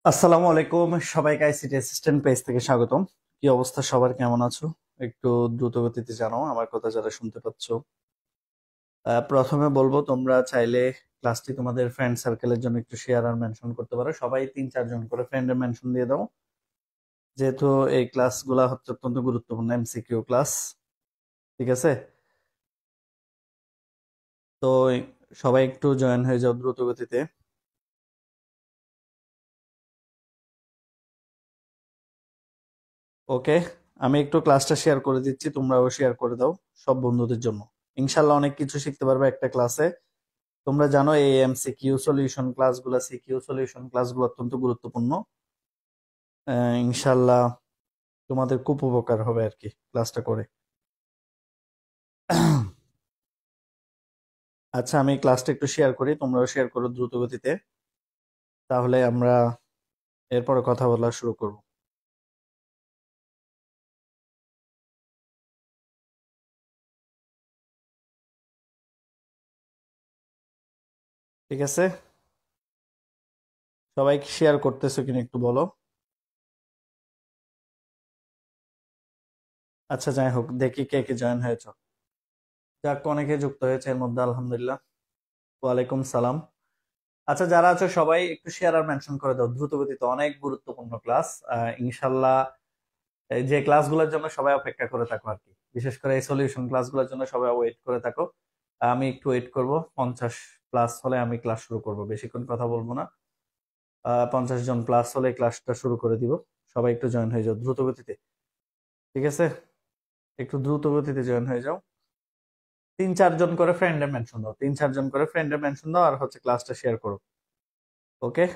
আসসালামু আলাইকুম, সবাইকে আইসিটি অ্যাসিস্ট্যান্ট পেজ থেকে স্বাগতম। কি অবস্থা সবার, কেমন আছো? একটু দ্রুত গতিতে জানাও আমার কথা যারা শুনতে পাচ্ছ। প্রথমে বলবো, তোমরা চাইলে ক্লাসটি তোমাদের ফ্রেন্ড সার্কেলের জন্য একটু শেয়ার আর মেনশন করতে পারো। সবাই 3-4 জন করে ফ্রেন্ডের মেনশন দিয়ে দাও, যেহেতু এই ক্লাসগুলা হচ্ছে অত্যন্ত গুরুত্বপূর্ণ এমসিকিউ ক্লাস। ঠিক আছে? তো সবাই একটু জয়েন হয়ে যাও দ্রুত গতিতে। ওকে, আমি একটু ক্লাসটা শেয়ার করে দিচ্ছি, তোমরাও শেয়ার করে দাও সব বন্ধুদের জন্য। ইনশাল্লাহ অনেক কিছু শিখতে পারবে একটা ক্লাসে। তোমরা জানো এই এমসিকিউ সলিউশন ক্লাসগুলো, সিকিউ সলিউশন ক্লাসগুলো অত্যন্ত গুরুত্বপূর্ণ। ইনশাল্লাহ তোমাদের খুব উপকার হবে আর কি ক্লাসটা করে। আচ্ছা, আমি ক্লাসটা একটু শেয়ার করি, তোমরাও শেয়ার করো দ্রুত গতিতে, তাহলে আমরা এরপরে কথা বলা শুরু করব। ঠিক আছে? সবাই শেয়ার করতেছো কিনা একটু বলো। আচ্ছা, যাই হোক, দেখি কে কে জয়েন হয়েছে। যাক, অনেকে যুক্ত হয়েছে এর মধ্যে, আলহামদুলিল্লাহ। ওয়ালাইকুম সালাম। আচ্ছা, যারা আছো সবাই একটু শেয়ার আর মেনশন করে দাও দ্রুত গতিতে, অনেক গুরুত্বপূর্ণ ক্লাস। ইনশাল্লাহ এই যে ক্লাসগুলোর জন্য সবাই অপেক্ষা করে থাকো আর কি, বিশেষ করে এই সলিউশন ক্লাসগুলোর জন্য সবাই ওয়েট করে থাকো। আমি একটু ওয়েট করব, 50+ হলে আমি ক্লাস শুরু করব, বেশিক্ষণ কথা বলবো না। 50 জন প্লাস হলে ক্লাসটা শুরু করে দিব। সবাই একটু জয়েন হয়ে যাও দ্রুত গতিতে। ঠিক আছে? একটু দ্রুত গতিতে জয়েন হয়ে যাও। 3-4 জন করে ফ্রেন্ডে মেনশন দাও, 3-4 জন করে ফ্রেন্ডে মেনশন দাও, আর হচ্ছে ক্লাসটা শেয়ার করো। ওকে,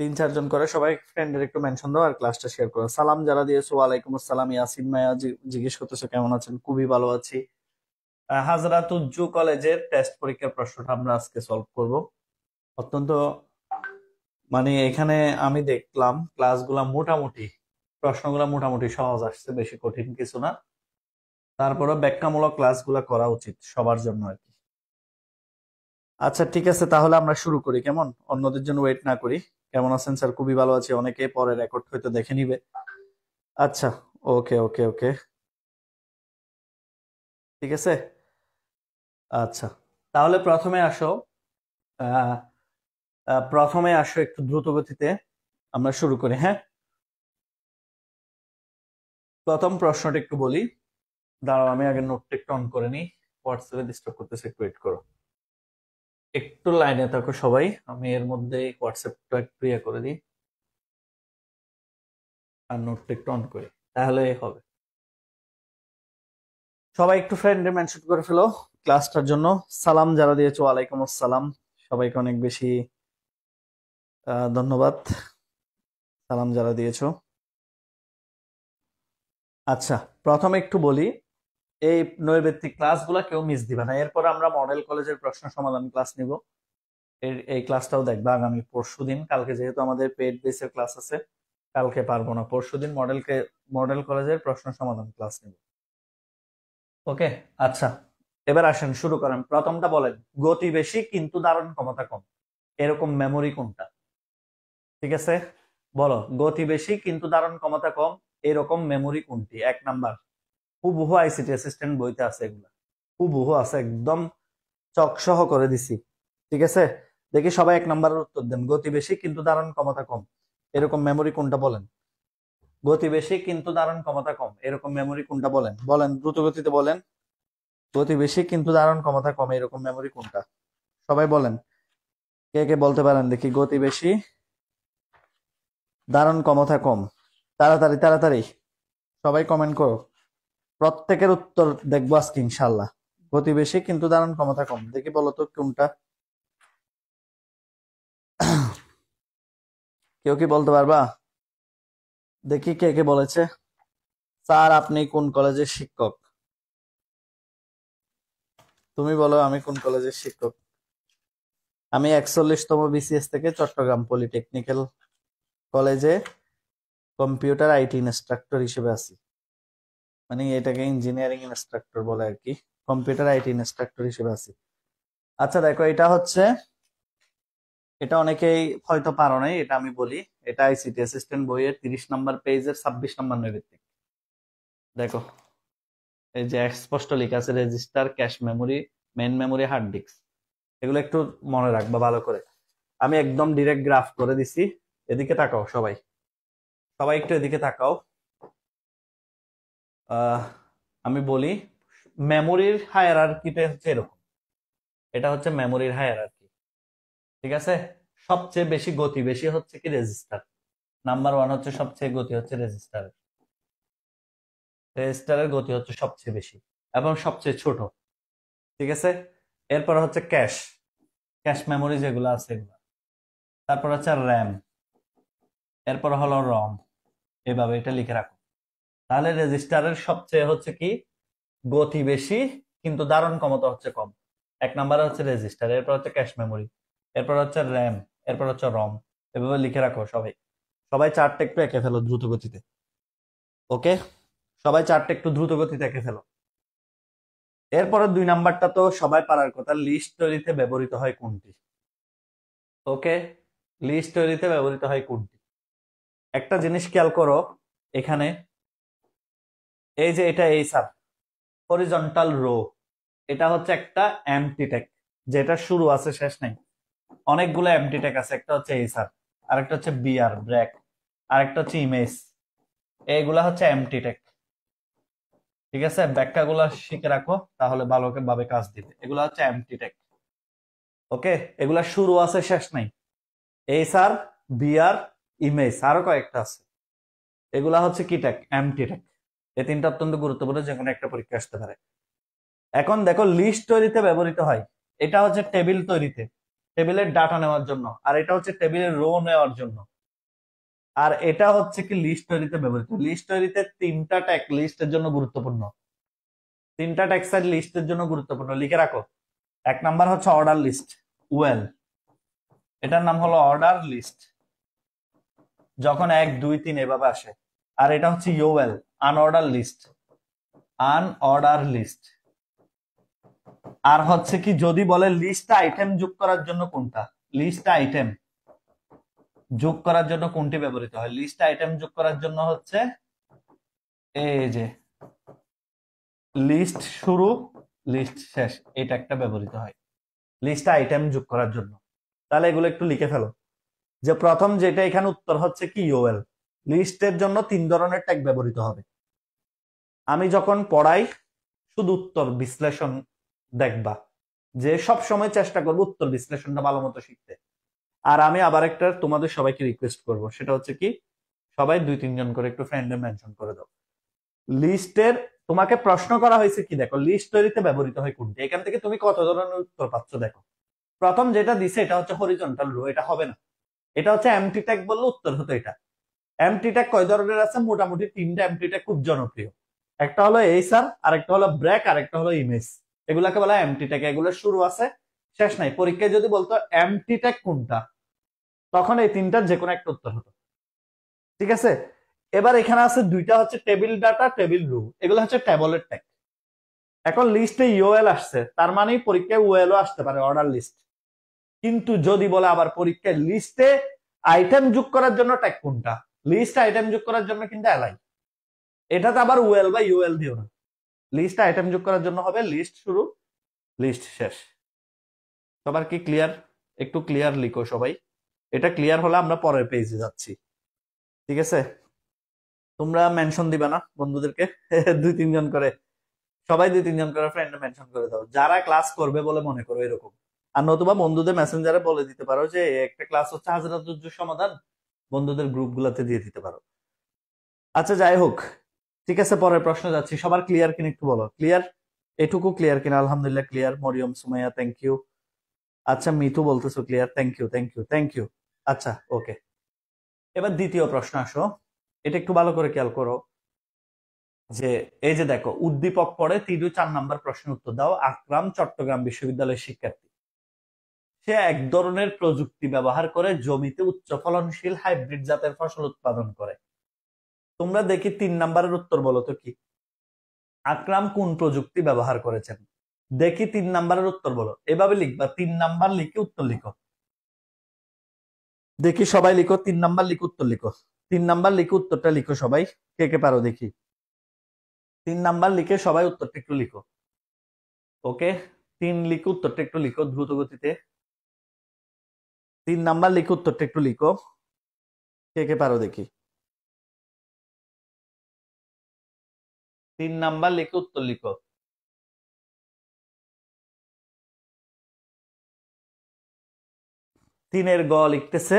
3-4 জন করে সবাই ফ্রেন্ডের একটু মেনশন দাও আর ক্লাসটা শেয়ার করো। সালাম যারা দিয়েছো, ওয়ালাইকুম আসসালাম। ইয়াসিন মায়া জিজ্ঞেস করতেছো কেমন আছেন। খুবই ভালো আছি। হাজরাতুজ্জু কলেজের টেস্ট পরীক্ষার প্রশ্নটা আমরা আজকে সলভ করব। অত্যন্ত, মানে এখানে আমি দেখলাম ক্লাসগুলা মোটামুটি, প্রশ্নগুলা মোটামুটি সহজ আসছে, বেশি কঠিন কিছু না। তারপরে ব্যাখ্যামূলক ক্লাসগুলা করা উচিত সবার জন্য আর কি। আচ্ছা, ঠিক আছে, তাহলে আমরা শুরু করি, কেমন? অন্যদের জন্য ওয়েট না করি। কেমন আছেন স্যার? খুবই ভালো আছি। অনেকে পরে রেকর্ড হয়তো দেখে নিবে। আচ্ছা, ওকে ওকে ওকে, ঠিক আছে। আচ্ছা, তাহলে আহ প্রথমে আসো একটু দ্রুত গতিতে আমরা শুরু করি, হ্যাঁ। প্রথম প্রশ্নটা একটু বলি, দাঁড়াও আমি আগে নোটটা একটু অন করে নিই। হোয়াটসঅ্যাপে ডিস্টার্ব করতেছে, একটু ওয়েট করো। একটু লাইনে থাকো সবাই, আমি এর মধ্যে হোয়াটসঅ্যাপটা একটু ইয়ে করে দিই আর নোটটা একটু অন করি, তাহলে হবে। সবাই একটু ফ্রেন্ডে মেনশন করে ফেলো ক্লাসটার জন্য। সালাম যারা দিয়েছো, ওয়ালাইকুম আসসালাম। সবাইকে অনেক বেশি ধন্যবাদ সালাম যারা দিয়েছো। আচ্ছা, প্রথমে একটু বলি, এই নৈর্ব্যক্তিক ক্লাসগুলো কেউ মিস দিবে না। এরপর আমরা মডেল কলেজের প্রশ্ন সমাধান ক্লাস নিব। এই ক্লাসটাও দেখবা আগামী পরশুদিন। কালকে যেহেতু আমাদের পেড বেসের ক্লাস আছে, কালকে পারবো না, পরশুদিন মডেল কলেজের প্রশ্ন সমাধান ক্লাস নিব। ওকে, আচ্ছা, এবার আসেন শুরু করেন। প্রথমটা বলেন, গতি বেশি কিন্তু ধারণ ক্ষমতা কম, এরকম মেমোরি কোনটা? ঠিক আছে, বলো, গতি বেশি কিন্তু ধারণ ক্ষমতা কম, এরকম মেমোরি কোনটি? 1 নাম্বার, হুবহু আইসিটি অ্যাসিস্ট্যান্ট বইতে আছে এগুলা, হুবহু আছে একদম, চকসহ করে দিছি। ঠিক আছে, দেখি সবাই 1 নাম্বারের উত্তর দেন। গতি বেশি কিন্তু ধারণ ক্ষমতা কম, এরকম মেমোরি কোনটা বলেন? গতি বেশি কিন্তু ধারণ ক্ষমতা কম, এরকম মেমোরি কোনটা বলেন? বলেন দ্রুত গতিতে বলেন। গতি বেশি কিন্তু ধারণ ক্ষমতা কম, এরকম মেমোরি কোনটা? সবাই বলেন, কে কে বলতে পারেন দেখি। গতি বেশি, ধারণ ক্ষমতা কম, তাড়াতাড়ি তাড়াতাড়ি সবাই কমেন্ট করো। প্রত্যেকের উত্তর দেখবো আজকে ইনশাল্লাহ। গতি বেশি কিন্তু ধারণ ক্ষমতা কম, দেখি বলো তো কোনটা। কেউ কি বলতে পারবা? দেখি কে কে বলেছে। স্যার, আপনি কোন কলেজের শিক্ষক? তুমি বলো, আমি কোন কলেজের শিক্ষক? আমি 41তম বিসিএস থেকে চট্টগ্রাম পলিটেকনিক্যাল কলেজে কম্পিউটার আইটি ইনস্ট্রাক্টর হিসেবে আছি। মানে এটাকে ইঞ্জিনিয়ারিং ইনস্ট্রাক্টর বলে আর কি, কম্পিউটার আইটি ইনস্ট্রাক্টর হিসেবে আছি। আচ্ছা দেখো, এটা হচ্ছে এটা অনেকেই হয়তো পারো নাই, এটা আমি বলি। এটা আইসিটি অ্যাসিস্ট্যান্ট বইয়ের 30 নম্বর পেজের 26 নম্বর নৈর্ব্যক্তিক। দেখো, এই যে স্পষ্ট লেখা আছে register, cache memory, main memory, hard disk. এগুলো একটু মনে রাখবা ভালো করে। আমি একদম ডিরেক্ট গ্রাফ করে দিছি। এদিকে তাকাও সবাই, সবাই একটু এদিকে তাকাও। আহ আমি বলি, মেমোরির হায়ারার্কিটা হচ্ছে এরকম। এটা হচ্ছে মেমোরির হায়ারার্কি, ঠিক আছে? সবচেয়ে বেশি গতি বেশি হচ্ছে কি রেজিস্টার। নাম্বার ওয়ান হচ্ছে সবচেয়ে গতি হচ্ছে রেজিস্টারের। রেজিস্টারের গতি হচ্ছে সবচেয়ে বেশি এবং সবচেয়ে ছোট, ঠিক আছে? এরপর হচ্ছে ক্যাশ, ক্যাশ মেমোরি যেগুলো আছে এগুলো। তারপর হচ্ছে র্যাম, এরপর হলো রম। এভাবে এটা লিখে রাখো। তাহলে রেজিস্টারের সবচেয়ে হচ্ছে কি গতি বেশি, কিন্তু ধারণ ক্ষমতা হচ্ছে কম। এক নম্বরে হচ্ছে রেজিস্টার, এরপর হচ্ছে ক্যাশ মেমোরি, এরপর হচ্ছে র্যাম, এরপর হচ্ছে রম। এভাবে লিখে রাখো সবাই। সবাই চারটে একটু এঁকে ফেলো দ্রুত গতিতে। ওকে, সবাই চারটে একটু দ্রুত গতিতে এঁকে ফেলো। এরপরে 2 নাম্বারটা তো সবাই পারার কথা, লিস্ট তৈরিতে ব্যবহৃত হয় কোনটি? ওকে, লিস্ট তৈরিতে ব্যবহৃত হয় কোনটি? একটা জিনিস খেয়াল করো এখানে, এই যে এটা এই সাব হরিজন্টাল রো, এটা হচ্ছে একটা এমটি ট্যাগ, যেটা শুরু আছে শেষ নাই। অনেকগুলো এমটি ট্যাগ আছে, একটা হচ্ছে এই সাব, আরেকটা হচ্ছে বিআর ব্র্যাক, আরেকটা হচ্ছে ইমেজ। এইগুলা হচ্ছে এমটি ট্যাগ, ঠিক আছে? ব্যাখ্যাগুলো শিখে রাখো, তাহলে ভাবে কাজ দিবে। এগুলা হচ্ছে এমটি ট্যাগ। ওকে, এগুলা শুরু আছে শেষ নাই। এইচআর, বিআর, ইমেজ, আরো কয়েকটা আছে। এগুলা হচ্ছে কি ট্যাগ? MT tag. এই তিনটা অত্যন্ত গুরুত্বপূর্ণ, যে কোনো একটা পরীক্ষা আসতে পারে। এখন দেখো, লিস্ট তৈরিতে ব্যবহৃত হয়, এটা হচ্ছে টেবিল তৈরিতে, টেবিলের ডাটা নেওয়ার জন্য, আর এটা হচ্ছে টেবিলের রো নেওয়ার জন্য। আর এটা হচ্ছে কি লিস্ট তৈরিতে ব্যবহৃত। লিস্ট তৈরিতে তিনটা ট্যাগ লিস্টের জন্য গুরুত্বপূর্ণ, তিনটা ট্যাগ সাইড লিস্টের জন্য গুরুত্বপূর্ণ, লিখে রাখো। এক নাম্বার হচ্ছে অর্ডার লিস্ট, ওয়েল, এটার নাম হলো অর্ডার লিস্ট, যখন 1 2 3 এভাবে আসে। আর এটা হচ্ছে UL, unorder list, unorder list. আর হচ্ছে কি যদি বলে লিস্ট আইটেম যোগ করার জন্য কোনটা? লিস্ট আইটেম যোগ করার জন্য কোনটি ব্যবহৃত হয়? লিস্ট আইটেম যোগ করার জন্য হচ্ছে এই যে লিস্ট শুরু, লিস্ট শেষ, এটা একটা ব্যবহৃত হয় লিস্ট আইটেম যোগ করার জন্য। তাহলে এগুলো একটু লিখে ফেলো, যে প্রথম যেটা এখানে উত্তর হচ্ছে কি ইউএল। লিস্টের জন্য 3 ধরনের ট্যাগ ব্যবহৃত হবে। আমি যখন পড়াই শুধু উত্তর বিশ্লেষণ দেখবা, যে সব সময় চেষ্টা করবো উত্তর বিশ্লেষণটা ভালো মতো শিখতে। আর আমি আবার একটা তোমাদের সবাইকে রিকোয়েস্ট করব, সেটা হচ্ছে কি সবাই 2 3 জন করে একটু ফ্রেন্ডে মেনশন করে দাও। লিস্টের তোমাকে প্রশ্ন করা হয়েছে কি, দেখো লিস্ট তৈরিতে ব্যবহৃত হয় কোনটি, এখান থেকে তুমি কত ধরনের উত্তর পাচ্ছ দেখো। প্রথম যেটা দিছে এটা হচ্ছে হরিজন্টাল রো, এটা হবে না। এটা হচ্ছে এমটি ট্যাগ বললে উত্তর হতো এটা। এমটি ট্যাগ কয় ধরনের আছে? মোটামুটি 3টা এমটি ট্যাগ খুব জনপ্রিয়। একটা হলো এইচআর, আরেকটা হলো ব্র্যাক, আরেকটা হলো ইমেজ। এগুলাকে বলা হয় এমটি ট্যাগ। এগুলো শুরু আছে শেষ নাই। পরীক্ষায় যদি বলতো এমটি ট্যাগ কোনটা, তখন এই তিনটার যে কোনো একটা উত্তর হতো, ঠিক আছে? এবার এখানে আছে দুইটা হচ্ছে টেবিল ডাটা, টেবিল রো, এগুলো হচ্ছে ট্যাবলেট ট্যাগ। এখন লিস্টে ইউএল আসছে, তার মানে পরীক্ষায় ওএলও আসতে পারে, অর্ডার লিস্ট। কিন্তু যদি বলে আবার পরীক্ষায় লিস্টে আইটেম যোগ করার জন্য ট্যাগ কোনটা, লিস্ট আইটেম যোগ করার জন্য কিন্তু এলাই, এটাতে আবার ওয়েল বা ইউএল দিও না। লিস্ট আইটেম যোগ করার জন্য হবে লিস্ট শুরু, লিস্ট শেষ। সবার কি ক্লিয়ার? একটু ক্লিয়ার লিখো সবাই। এটা ক্লিয়ার হলে আমরা পরের পেজে যাচ্ছি, ঠিক আছে? তোমরা মেনশন দিবা না বন্ধুদেরকে? 2 3 জন করে, সবাই 2 3 জন করে ফ্রেন্ড মেনশন করে দাও, যারা ক্লাস করবে বলে মনে করো এরকম। আর নতুবা বন্ধুদের মেসেঞ্জারে বলে দিতে পারো যে একটা ক্লাস হচ্ছে হাজারাতুজ্জুর সমাধান, বন্ধুদের গ্রুপ গুলাতে দিয়ে দিতে পারো। আচ্ছা, যাই হোক, ঠিক আছে, পরের প্রশ্ন যাচ্ছি। সবার ক্লিয়ার কিনা একটু বলো। ক্লিয়ার? এটুকু ক্লিয়ার কিনা? আলহামদুলিল্লাহ clear. Mariyam, Sumaiya, thank you. আচ্ছা, মিতু বলতেছো clear, thank you thank you thank you. আচ্ছা, ওকে। এবার দ্বিতীয় প্রশ্ন আসো, এটা একটু ভালো করে খেয়াল করো। যে এই যে দেখো, উদ্দীপক পড়ে 3 ও 4 নাম্বার প্রশ্নের উত্তর দাও। আকরাম চট্টগ্রাম বিশ্ববিদ্যালয়ের শিক্ষার্থী। সে এক ধরনের প্রযুক্তি ব্যবহার করে জমিতে উচ্চ ফলনশীল হাইব্রিড জাতের ফসল উৎপাদন করে। তোমরা দেখি 3 নাম্বারের উত্তর বলো তো কি? আকরাম কোন প্রযুক্তি ব্যবহার করেছেন? দেখি 3 নাম্বারের উত্তর বলো। এভাবে লিখবা, 3 নাম্বার লিখে উত্তর লিখো। দেখি সবাই লিখো, 3 নাম্বার লিখো, উত্তর লিখো। 3 নাম্বার লিখে উত্তরটা লিখো সবাই, কে কে পারো দেখি। 3 নাম্বার লিখে সবাই উত্তরটা একটু লিখো। ওকে, 3 লিখে উত্তরটা একটু লিখো দ্রুত গতিতে। 3 নাম্বার লিখে উত্তরটা একটু লিখো, কে কে পারো দেখি। 3 নাম্বার লিখে উত্তর লিখো। তিনের গ লিখতেছে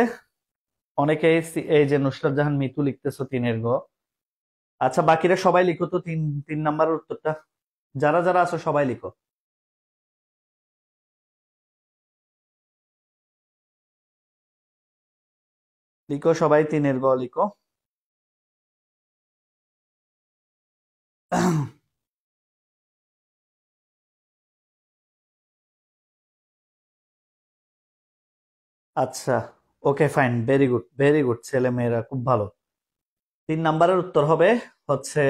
অনেকে, এই যে নুসরাত জাহান মিতু লিখতেছো 3-এর গ। আচ্ছা বাকিরা সবাই লিখো তো 3 নাম্বারের উত্তরটা, যারা যারা আছো সবাই লিখো। লিখো সবাই 3-এর গ লিখো। আচ্ছা, okay fine, very good very good, ছেলে মেয়েরা খুব ভালো। 3 নাম্বারের উত্তর হবে হচ্ছে,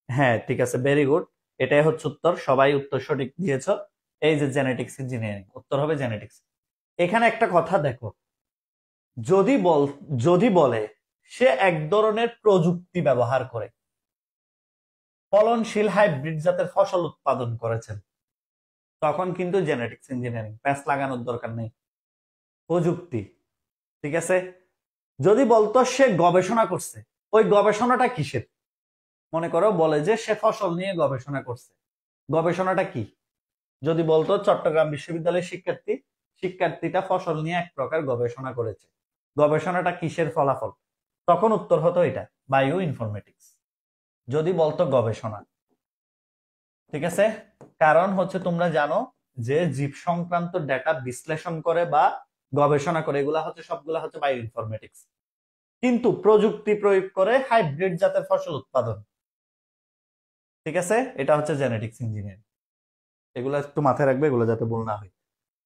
হ্যাঁ ঠিক আছে, ভেরি গুড, এটাই হচ্ছে উত্তর, সবাই উত্তর সঠিক দিয়েছো। এই যে জেনেটিক্স ইঞ্জিনিয়ারিং, উত্তর হবে জেনেটিক্স। এখানে একটা কথা দেখো, যদি বল যদি বলে সে এক ধরনের প্রযুক্তি ব্যবহার করে ফলনশীল হাইব্রিড জাতের ফসল উৎপাদন করেছেন, তখন কিন্তু জেনেটিক্স ইঞ্জিনিয়ারিং, প্যাঁচ লাগানোর দরকার নেই, প্রযুক্তি। ঠিক আছে, যদি বলতো সে গবেষণা করছে, ওই গবেষণাটা কিসের? মনে করো বলে যে সে ফসল নিয়ে গবেষণা করছে, গবেষণাটা কি? যদি বলতো চট্টগ্রাম বিশ্ববিদ্যালয়ের শিক্ষার্থীটা ফসল নিয়ে এক প্রকার গবেষণা করেছে, গবেষণাটা কিসের ফলাফল? তখন উত্তর হতো এটা, বায়ো ইনফরমেটিক্স। যদি বলতো গবেষণা, ঠিক আছে, কারণ হচ্ছে তোমরা জানো যে জীব সংক্রান্ত ডেটা বিশ্লেষণ করে বা গবেষণা করে, এগুলা হচ্ছে সবগুলা হচ্ছে বায়ো ইনফরমেটিক্স। কিন্তু প্রযুক্তি প্রয়োগ করে হাইব্রিড জাতের ফসল উৎপাদন, ঠিক আছে, এটা হচ্ছে জেনেটিক্স ইঞ্জিনিয়ারিং। এগুলো একটু মাথায় রাখবে, এগুলো যাতে ভুল না হয়।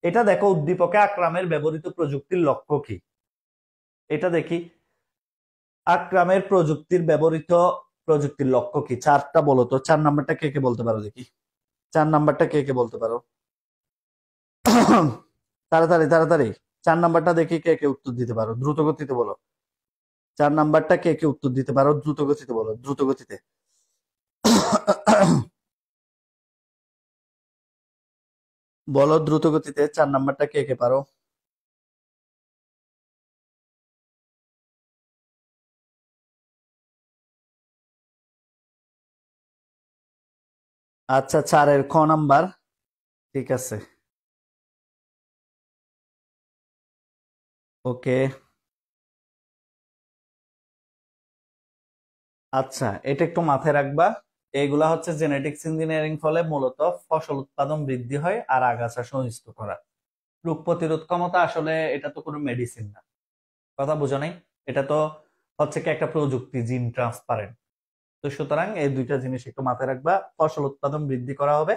এটা দেখো, উদ্দীপকে আকরামের ব্যবহৃত প্রযুক্তির লক্ষ্য কি, এটা দেখি। আকরামের প্রযুক্তির লক্ষ্য কি? 4টা বলো তো, 4 নাম্বারটা কে কে বলতে পারো দেখি। 4 নাম্বারটা কে কে বলতে পারো? তাড়াতাড়ি তাড়াতাড়ি, 4 নাম্বারটা দেখি কে কে উত্তর দিতে পারো, দ্রুত গতিতে বলো। 4 নাম্বারটা কে কে উত্তর দিতে পারো, দ্রুত গতিতে বলো, দ্রুত গতিতে। বলো দ্রুত গতিতে, 4 নাম্বারটা কে কে পারো? আচ্ছা, 4-এর খ নাম্বার, ঠিক আছে, ওকে। আচ্ছা, এটা একটু মাথায় রাখবা। এইগুলা হচ্ছে জেনেটিক্স ইঞ্জিনিয়ারিং, ফলে মূলত ফসল উৎপাদন বৃদ্ধি হয় আর আগাছা সহিষ্ণু করা। রোগ প্রতিরোধ ক্ষমতা, আসলে এটা তো কোনো মেডিসিন না, কথা বুঝো নাই? এটা তো হচ্ছে কি একটা প্রযুক্তি, জিন ট্রান্সপারেন্ট। তো সুতরাং এই দুইটা জিনিস একটু মাথায় রাখবা, ফসল উৎপাদন বৃদ্ধি করা হবে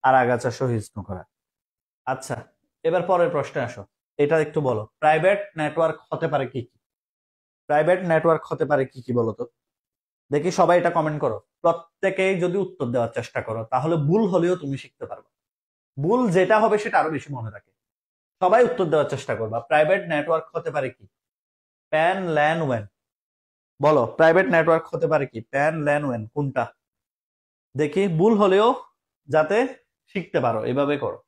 আর আগাছা সহিষ্ণু করা। আচ্ছা, এবার পরের প্রশ্নে আসো। এটা একটু বলো, প্রাইভেট নেটওয়ার্ক হতে পারে কি কি? প্রাইভেট নেটওয়ার্ক হতে পারে কি কি বলো তো দেখি, সবাই এটা কমেন্ট করো। প্রত্যেকেই যদি উত্তর দেওয়ার চেষ্টা করো, তাহলে ভুল হলেও তুমি শিখতে পারবে, ভুল যেটা হবে সেটা আরো বেশি মনে রাখে। সবাই উত্তর দেওয়ার চেষ্টা করবা, প্রাইভেট নেটওয়ার্ক হতে পারে কি? প্যান, ল্যান, ওয়ান, বলো প্রাইভেট নেটওয়ার্ক হতে পারে কি? প্যান, ল্যান, ওয়ান, কোনটা? দেখি, ভুল হলেও যাতে শিখতে পারো, এভাবে করো।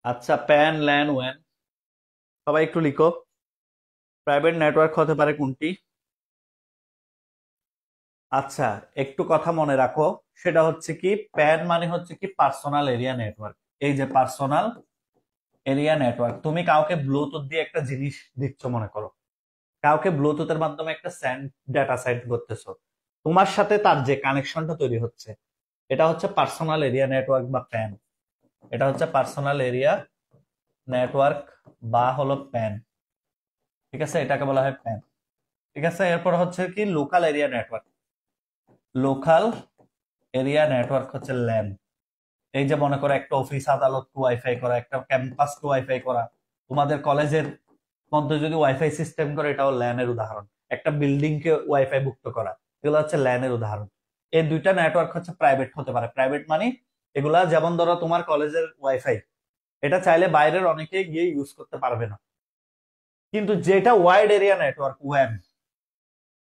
আচ্ছা, প্যান, ল্যান, ওয়ান, সবাই একটু লিখো, প্রাইভেট নেটওয়ার্ক হতে পারে কোনটি? আচ্ছা, একটু কথা মনে রাখো, সেটা হচ্ছে কি, প্যান মানে হচ্ছে কি পার্সোনাল এরিয়া নেটওয়ার্ক। এই যে পার্সোনাল এরিয়া নেটওয়ার্ক, তুমি কাউকে ব্লুটুথ দিয়ে একটা জিনিস দিচ্ছ, মনে করো কাউকে ব্লুটুথের মাধ্যমে একটা ডেটা সেন্ড করতেছো, তোমার সাথে তার যে কানেকশনটা তৈরি হচ্ছে, এটা হচ্ছে পার্সোনাল এরিয়া নেটওয়ার্ক বা প্যান। এটা হচ্ছে পার্সোনাল এরিয়া নেটওয়ার্ক বা হলো প্যান, ঠিক আছে, এটাকে বলা হয় প্যান। ঠিক আছে, এরপর হচ্ছে কি local area network. Local area network হচ্ছে ল্যান। এই যে মনে করো একটা অফিস আদালত টু ওয়াইফাই করা, একটা ক্যাম্পাস টু ওয়াইফাই করা, তোমাদের কলেজের মধ্যে যদি ওয়াইফাই সিস্টেম করে, এটাও ল্যান এর উদাহরণ। একটা বিল্ডিং কে ওয়াইফাই মুক্ত করা, এগুলো হচ্ছে ল্যান এর উদাহরণ। এই দুইটা নেটওয়ার্ক হচ্ছে প্রাইভেট হতে পারে। প্রাইভেট মানে এগুলা যেমন ধরো তোমার কলেজের ওয়াইফাই, এটা চাইলে বাইরের অনেকে গিয়ে ইউজ করতে পারবে না। কিন্তু যেটা ওয়াইড এরিয়া নেটওয়ার্ক ওয়ান,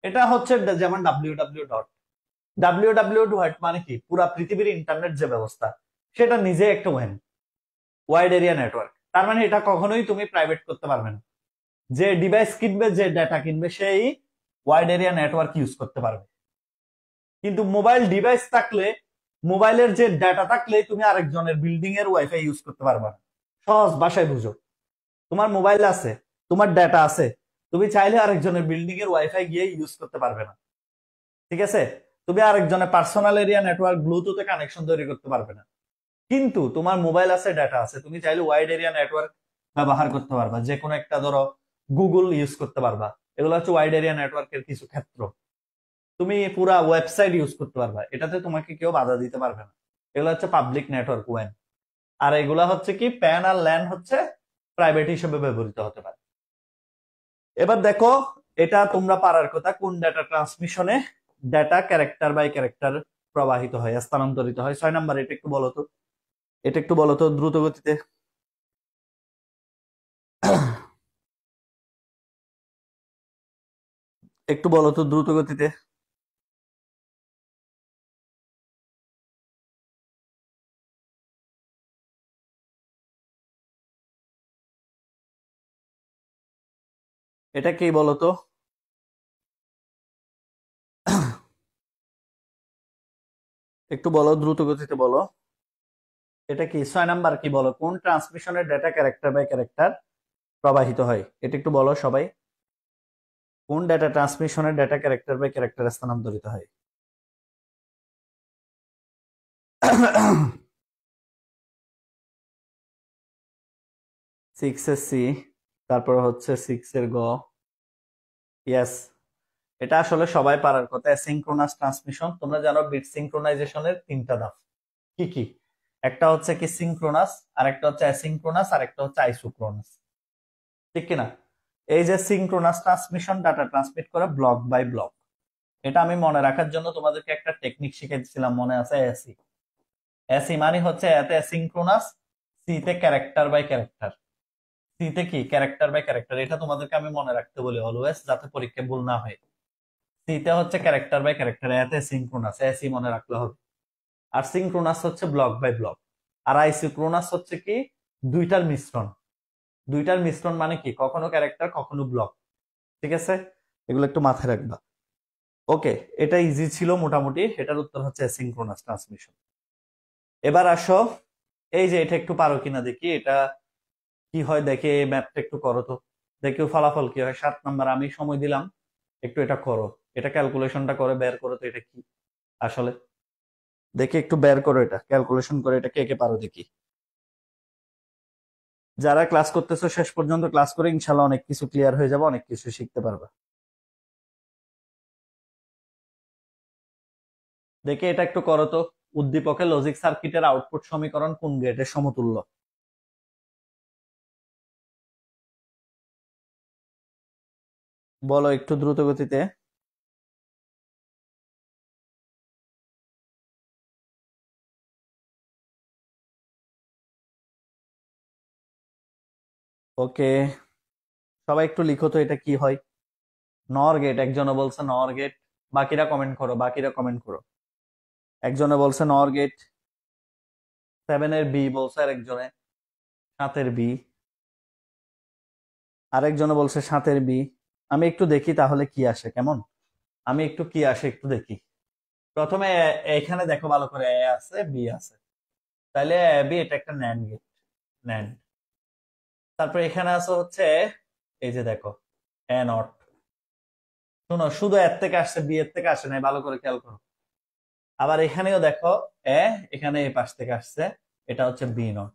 এটা হচ্ছে যেমন ডাব্লিউ মানে কি পুরা পৃথিবীর ইন্টারনেট যে ব্যবস্থা, সেটা নিজে একটা ওয়ান, ওয়াইড এরিয়া নেটওয়ার্ক। তার মানে এটা কখনোই তুমি প্রাইভেট করতে পারবে না। যে ডিভাইস কিনবে, যে ডাটা কিনবে, সেই ওয়াইড এরিয়া নেটওয়ার্ক ইউজ করতে পারবে। কিন্তু মোবাইল ডিভাইস থাকলে, মোবাইলের যে ডাটা থাকলে তুমি আরেকজনের বিল্ডিং এর ওয়াইফাই ইউজ করতে পারবে না। সহজ ভাষায় বুঝো, তোমার মোবাইল আছে, তোমার ডাটা আছে, তুমি চাইলে আরেকজনের বিল্ডিং এর ওয়াইফাই গিয়ে ইউজ করতে পারবে না। ঠিক আছে? তুমি আরেকজনের পার্সোনাল এরিয়া নেটওয়ার্ক ব্লুটুথে কানেকশন তৈরি করতে পারবে না। কিন্তু তোমার মোবাইল আছে, ডাটা আছে, তুমি চাইলে ওয়াইড এরিয়া নেটওয়ার্ক ব্যবহার করতে পারবা। যে কোনো একটা ধরো গুগল ইউজ করতে পারবা, এগুলো হচ্ছে ওয়াইড এরিয়া নেটওয়ার্কের কিছু ক্ষেত্র। তুমি পুরা ওয়েবসাইট ইউজ করতে পারবা, এটাতে তোমাকে কেউ বাধা দিতে পারবে না। এগুলো হচ্ছে পাবলিক নেটওয়ার্ক ওয়ান। আর এগুলা হচ্ছে কি প্যান আর ল্যান হচ্ছে প্রাইভেট হিসেবে ব্যবহৃত হতে পারে। এবার দেখো, এটা তোমরা পারার কথা, কোন ডাটা ট্রান্সমিশনে ডাটা ক্যারেক্টার বাই ক্যারেক্টার প্রবাহিত হয়, স্থানান্তরিত হয়। 6 নাম্বার, এটা একটু বলো তো, এটা একটু বলো তো দ্রুত গতিতে। একটু বলো তো দ্রুত গতিতে। এটা কি বলো তো? একটু বলো, দ্রুত গতিতে বলো। এটা কি 6 নাম্বার, কি বলো, কোন ট্রান্সমিশনের ডেটা ক্যারেক্টার বাই ক্যারেক্টার প্রবাহিত হয়? এটা একটু বলো সবাই। কোন ডেটা ট্রান্সমিশনের ডেটা ক্যারেক্টার বাই ক্যারেক্টার স্থানান্তরিত হয়? 6 এর সি, তারপর হচ্ছে 6 এর গ। ইয়েস, এটা আসলে সবাই পারার কথা। অ্যাসিঙ্ক্রোনাস ট্রান্সমিশন, তোমরা জানো বিট সিঙ্ক্রোনাইজেশনের 3টা ধাপ। কি কি? একটা হচ্ছে কি সিঙ্ক্রোনাস, আরেকটা হচ্ছে অ্যাসিঙ্ক্রোনাস, আরেকটা হচ্ছে আইসোক্রোনাস। ঠিক কিনা? এই যে সিঙ্ক্রোনাস ট্রান্সমিশন ডাটা ট্রান্সমিট করে ব্লক বাই ব্লক। এটা আমি মনে রাখার জন্য তোমাদেরকে একটা টেকনিক শিখেছিলাম, মনে আছে? এসি। এসি মানে হচ্ছে এতে সিঙ্ক্রোনাস, সি তে ক্যারেক্টার বাই ক্যারেক্টার। সি তে কি ক্যারেক্টার বাই ক্যারেক্টার, এটা তোমাদেরকে আমি মনে রাখতে বলি অলওয়েজ, যাতে পরীক্ষায় ভুল না হয়। সি তে হচ্ছে ক্যারেক্টার বাই ক্যারেক্টার, এতে সিঙ্ক্রোনাস, এসি মনে রাখলে হবে। আর সিঙ্ক্রোনাস হচ্ছে ব্লক বাই ব্লক। আর আইসোক্রোনাস হচ্ছে কি দুইটার মিশ্রণ। দুইটার মিশ্রণ মানে কি কখনো ক্যারেক্টার কখনো ব্লক। ঠিক আছে? এগুলো একটু মাথায় রাখবা। ওকে, এটা ইজি ছিল মোটামুটি। এটার উত্তর হচ্ছে অ্যাসিঙ্ক্রোনাস ট্রান্সমিশন। এবার আসো, এই যে এটা একটু পারো কিনা দেখি, এটা কি হয় দেখে, এই ম্যাপটা একটু করো তো, দেখি ফলাফল কি হয়। 7 নাম্বার, আমি সময় দিলাম, একটু এটা করো। এটা ক্যালকুলেশনটা করে বের করো তো এটা কি আসলে। দেখি একটু বের করো, এটা ক্যালকুলেশন করে এটা কে কে পারো দেখি। যারা ক্লাস করতেছো শেষ পর্যন্ত ক্লাস করে ইনশাল্লাহ অনেক কিছু ক্লিয়ার হয়ে যাবে, অনেক কিছু শিখতে পারবা। দেখে এটা একটু করো তো। উদ্দীপকের লজিক সার্কিটের আউটপুট সমীকরণ কোন গেটের সমতুল্য? বলো একটু দ্রুত গতিতে। ওকে, সবাই একটু লিখো তো এটা কি হয়। নর গেট, একজনে বলছে নর গেট। বাকিরা কমেন্ট করো, বাকিরা কমেন্ট করো। একজনে বলছে নর গেট, 7 এর বি বলছে, আরেকজনে 7 এর বি, আরেকজনে বলছে 7 এর বি। আমি একটু দেখি তাহলে কি আসে, কেমন? আমি একটু কি আসে একটু দেখি। প্রথমে এখানে দেখো ভালো করে, এ আছে বি আছে, তাহলে এ বি, এটা একটা ন্যান্ড গেট, ন্যান্ড। তারপর এখানে আছে হচ্ছে, এই যে দেখো এ নট। শোনো, শুধু এর থেকে আসছে, বি এর থেকে আসে নাই, ভালো করে খেয়াল করো। আবার এখানেও দেখো এ, এখানে এই পাশ থেকে আসছে, এটা হচ্ছে বি নট।